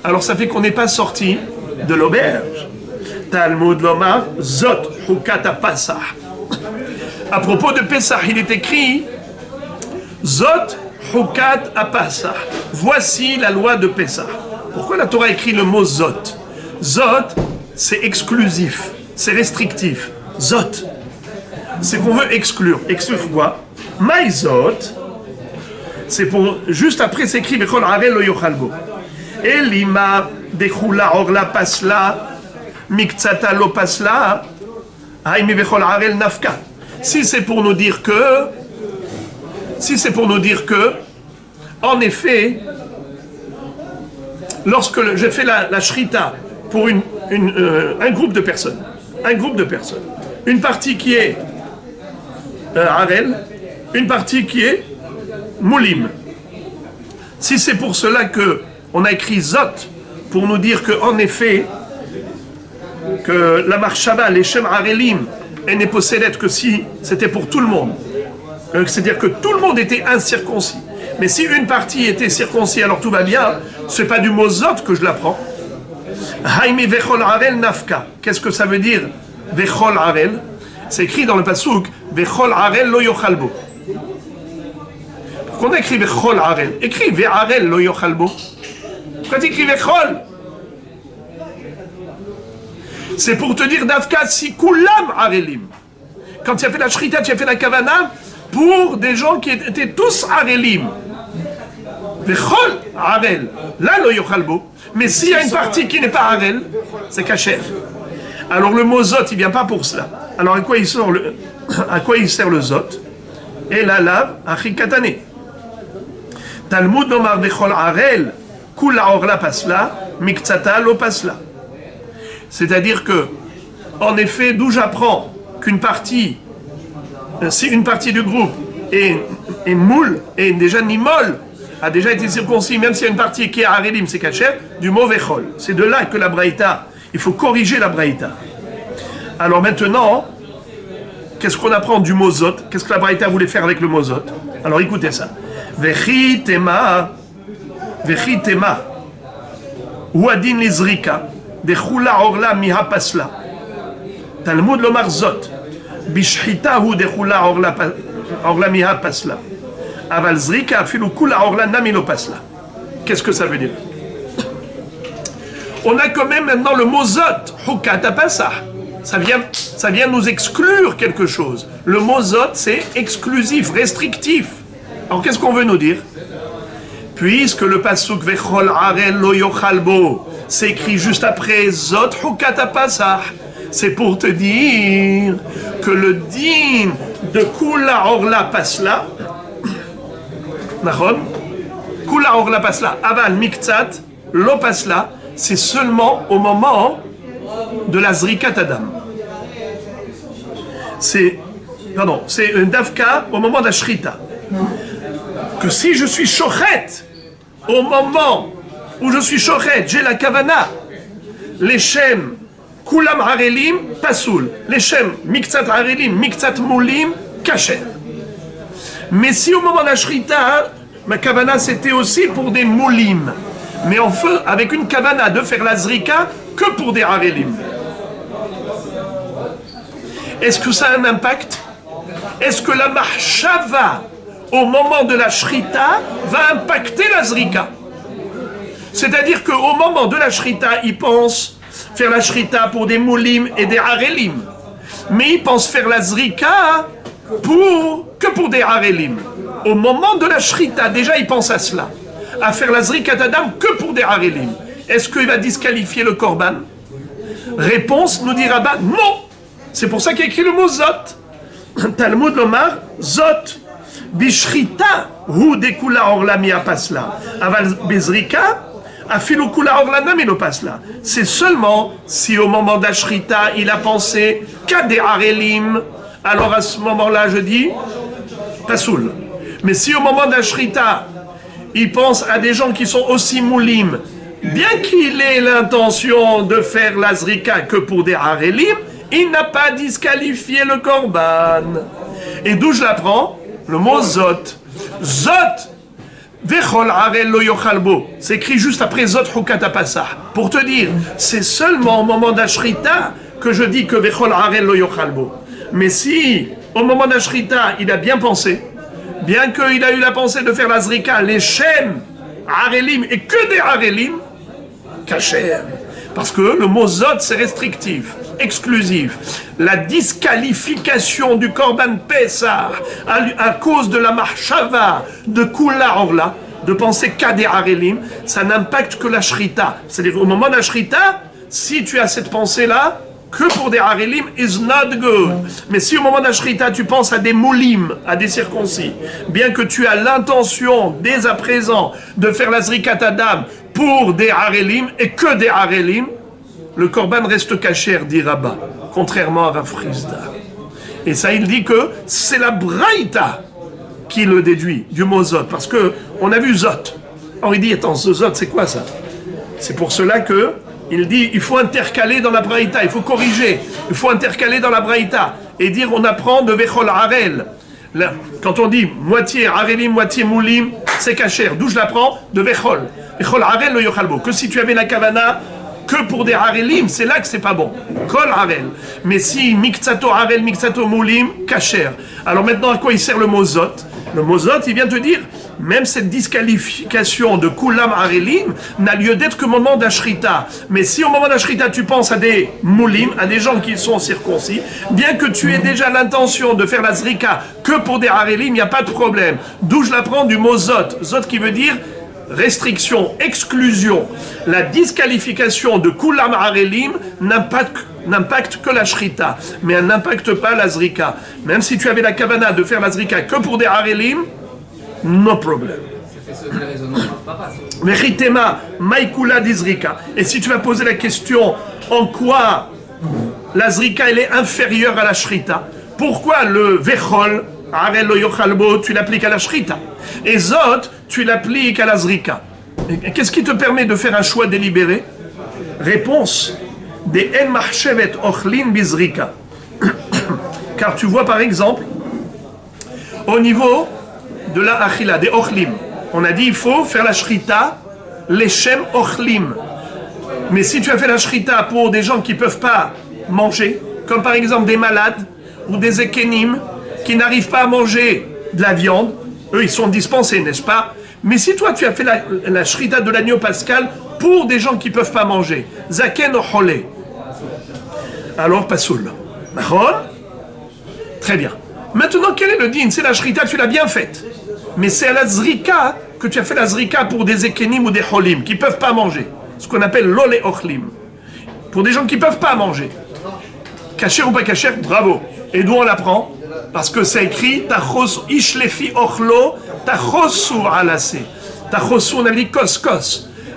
Alors ça fait qu'on n'est pas sorti de l'auberge. Talmud Lomar, Zot, Hukata Pasah. À propos de Pessah, il est écrit Zot, Hukat Pasah. Voici la loi de Pessah. Pourquoi la Torah écrit le mot Zot? Zot, c'est exclusif, c'est restrictif. Zot, c'est qu'on veut exclure. Exclure quoi? Maïzot, c'est pour. Juste après, c'est écrit Bechol Harel lo yochalbo. Elima dechula orla pasla. Miktsata lo pasla, haïmi bechol harel nafka. Si c'est pour nous dire que, en effet, lorsque j'ai fait la shrita pour un groupe de personnes, une partie qui est harel, une partie qui est moulim. Si c'est pour cela que on a écrit zot, pour nous dire que en effet, que la marchava, les Shem Harelim, elle n'est possédée que si c'était pour tout le monde. C'est-à-dire que tout le monde était incirconcis. Mais si une partie était circoncis, alors tout va bien. Ce n'est pas du mot zot que je l'apprends. Haïmi vechol harel nafka. Qu'est-ce que ça veut dire vechol harel? C'est écrit dans le pasouk vechol harel lo yochalbo. Pourquoi on a écrit vechol harel? Écrit veharel lo yochalbo. Pourquoi tu écris vechol? C'est pour te dire Dafka si kulam harelim. Quand tu as fait la shrita, tu as fait la kavana pour des gens qui étaient tous harelim. Vechol harel. Là, lo yochalbo. Mais s'il y a une partie qui n'est pas harel, c'est kasher. Alors le mot zot, il vient pas pour cela. Alors à quoi il sert le zot? Et la lave, achikatane. Talmud nomar vechol harel, kula orla pasla, miktsata lo pasla. C'est-à-dire que, en effet, d'où j'apprends qu'une partie, si une partie du groupe est moule, et déjà nimol, a déjà été circoncis, même s'il y a une partie qui est harelim, c'est kacher, du mauvais chol. C'est de là que la braïta, il faut corriger la braïta. Alors maintenant, qu'est-ce qu'on apprend du mot zot? Qu'est-ce que la braïta voulait faire avec le mot zot? Alors écoutez ça. Vechi tema, ouadin lizrika. De chula orla miha pasla. Talmud lomar zot. Bishchita hu de chula orla miha pasla. Aval zrika afilu kula orla namilo pasla. Qu'est-ce que ça veut dire? On a quand même maintenant le mot zot. Hukata pasah. Ça vient nous exclure quelque chose. Le mot zot, c'est exclusif, restrictif. Alors qu'est-ce qu'on veut nous dire? Puisque le pasuk vechol harel lo yochalbo, c'est écrit juste après Zot Hukata Pasah. C'est pour te dire que le din de Kula Orla Pasla, Kula Orla Pasla, Aval Miktsat, Lo Pasla, c'est seulement au moment de la Zrikat Adam. C'est un Davka au moment de la Shrita. Que si je suis Shochet, au moment où je suis Shochet, j'ai la Kavana, les Shem, Kulam Harelim, Pasoul, les Shem, Miktsat Harelim, Miktsat Moulim, Kacher. Mais si au moment de la Shrita, ma Kavana c'était aussi pour des Moulim, mais on fait avec une Kavana de faire la Zrika que pour des Harelim. Est-ce que ça a un impact? Est-ce que la Mahshava, au moment de la Shrita, va impacter la Zrika? C'est-à-dire qu'au moment de la Shrita, il pense faire la Shrita pour des Moulim et des Harelim. Mais il pense faire la Zrika que pour des Harelim. Au moment de la Shrita, déjà il pense à cela. À faire la Zrika Tadam que pour des Harelim. Est-ce qu'il va disqualifier le Korban? Réponse, nous dit Rabat, non. C'est pour ça qu'il y a écrit le mot Zot. Talmud Lomar, Zot. Bishrita, hu dekula orla mi apasla. Aval bezrika, afilu kula orla nami lo pasla. C'est seulement si au moment d'Ashrita, il a pensé qu'à des harelim, alors à ce moment-là, je dis, pasoul. Mais si au moment de la shrita, il pense à des gens qui sont aussi moulim, bien qu'il ait l'intention de faire la zrika que pour des harelim, il n'a pas disqualifié le korban. Et d'où je l'apprends? Le mot zot. Zot, vechol harel lo yochalbo. C'est écrit juste après zot hukata pasah. Pour te dire, c'est seulement au moment d'ashrita que je dis que vechol harel lo yochalbo. Mais si, au moment d'ashrita, il a bien pensé, bien qu'il a eu la pensée de faire la zrika, les shem, harelim, et que des harelim, kacher. Parce que le mot zot, c'est restrictif, exclusif. La disqualification du korban Pessah à cause de la marshava de Kula Orla, de penser qu'à des harelim, ça n'impacte que la shrita. C'est-à-dire au moment de la shrita, si tu as cette pensée-là, que pour des harelim is not good. Mais si au moment de la shrita, tu penses à des moulim, à des circoncis, bien que tu as l'intention, dès à présent, de faire la zrikat adam pour des harelim et que des harelim, le korban reste kasher, dit Rabba, contrairement à Rav Frisda. Et ça, il dit que c'est la braïta qui le déduit du mot zot, parce que on a vu zot. Alors il dit, attends, ce zot, c'est quoi ça? C'est pour cela que il dit, il faut intercaler dans la braïta, il faut corriger, il faut intercaler dans la braïta et dire, on apprend de vechol harel. Là, quand on dit moitié harelim, moitié moulim, c'est kasher. D'où je l'apprends? De vechol. Vechol harel lo yochalbo. Que si tu avais la kavana que pour des harelim, c'est là que c'est pas bon. Kol harel. Mais si mikzato harel, mikzato moulim, kasher. Alors maintenant, à quoi il sert le mot zot? Le mot zot, il vient te dire, même cette disqualification de kulam harelim n'a lieu d'être que au moment d'ashrita. Mais si au moment d'ashrita, tu penses à des moulim, à des gens qui sont circoncis, bien que tu aies déjà l'intention de faire la zrika que pour des harelim, il n'y a pas de problème. D'où je l'apprends du mot zot. Zot qui veut dire restriction, exclusion. La disqualification de kulam harelim n'impacte que la shrita, mais elle n'impacte pas la zrika. Même si tu avais la kavana de faire la zrika que pour des harelim, no problem. Meritema maikula d'izrika. Et si tu vas poser la question en quoi la zrika elle est inférieure à la shrita, pourquoi le vechol harel lo yochalbo tu l'appliques à la shrita et zot tu l'appliques à la zrika? Qu'est-ce qui te permet de faire un choix délibéré? Réponse des en mahshevet ochlin bizrika. Car tu vois par exemple au niveau de la achila, des ochlim. On a dit il faut faire la shrita, les shem ochlim. Mais si tu as fait la shrita pour des gens qui ne peuvent pas manger, comme par exemple des malades ou des ekenim qui n'arrivent pas à manger de la viande, eux ils sont dispensés, n'est-ce pas? Mais si toi tu as fait la shrita de l'agneau pascal pour des gens qui ne peuvent pas manger, zaken o cholé, alors pasoul. Très bien. Maintenant, quel est le din? C'est la shrita, tu l'as bien faite. Mais c'est à la zrika que tu as fait la zrika pour des ekenim ou des cholim qui ne peuvent pas manger. Ce qu'on appelle l'olé ochlim. Pour des gens qui ne peuvent pas manger. Kacher ou pas kacher, bravo. Et d'où on l'apprend? Parce que c'est écrit Tachos ishlefi ochlo, tachosu alase. Tachosu, on a dit kos.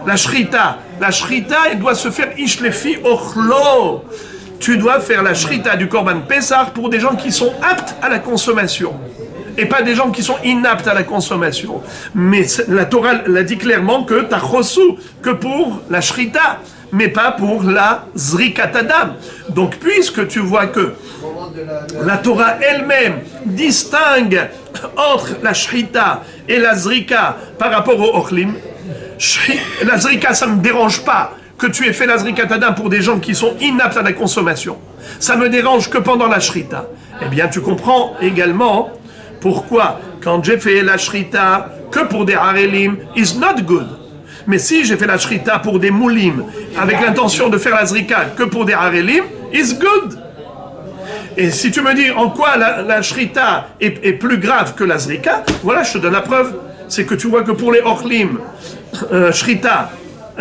La shrita, elle doit se faire ishlefi ochlo. Tu dois faire la shrita du korban Pessah pour des gens qui sont aptes à la consommation. Et pas des gens qui sont inaptes à la consommation. Mais la Torah l'a dit clairement que tachosu, que pour la shrita, mais pas pour la zrikat adam. Donc puisque tu vois que la Torah elle-même distingue entre la shrita et la zrika par rapport au ochlim, la zrika ça ne me dérange pas que tu aies fait la zrikat adam pour des gens qui sont inaptes à la consommation. Ça me dérange que pendant la shrita. Eh bien tu comprends également pourquoi, quand j'ai fait la shrita que pour des harelim, is not good. Mais si j'ai fait la shrita pour des moulim, avec l'intention de faire la zrika que pour des harelim, is good. Et si tu me dis en quoi la shrita est plus grave que la zrika, voilà, je te donne la preuve. C'est que tu vois que pour les ochlim, shrita,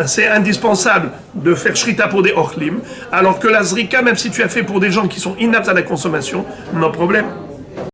c'est indispensable de faire shrita pour des ochlim, alors que la zrika, même si tu as fait pour des gens qui sont inaptes à la consommation, non problème.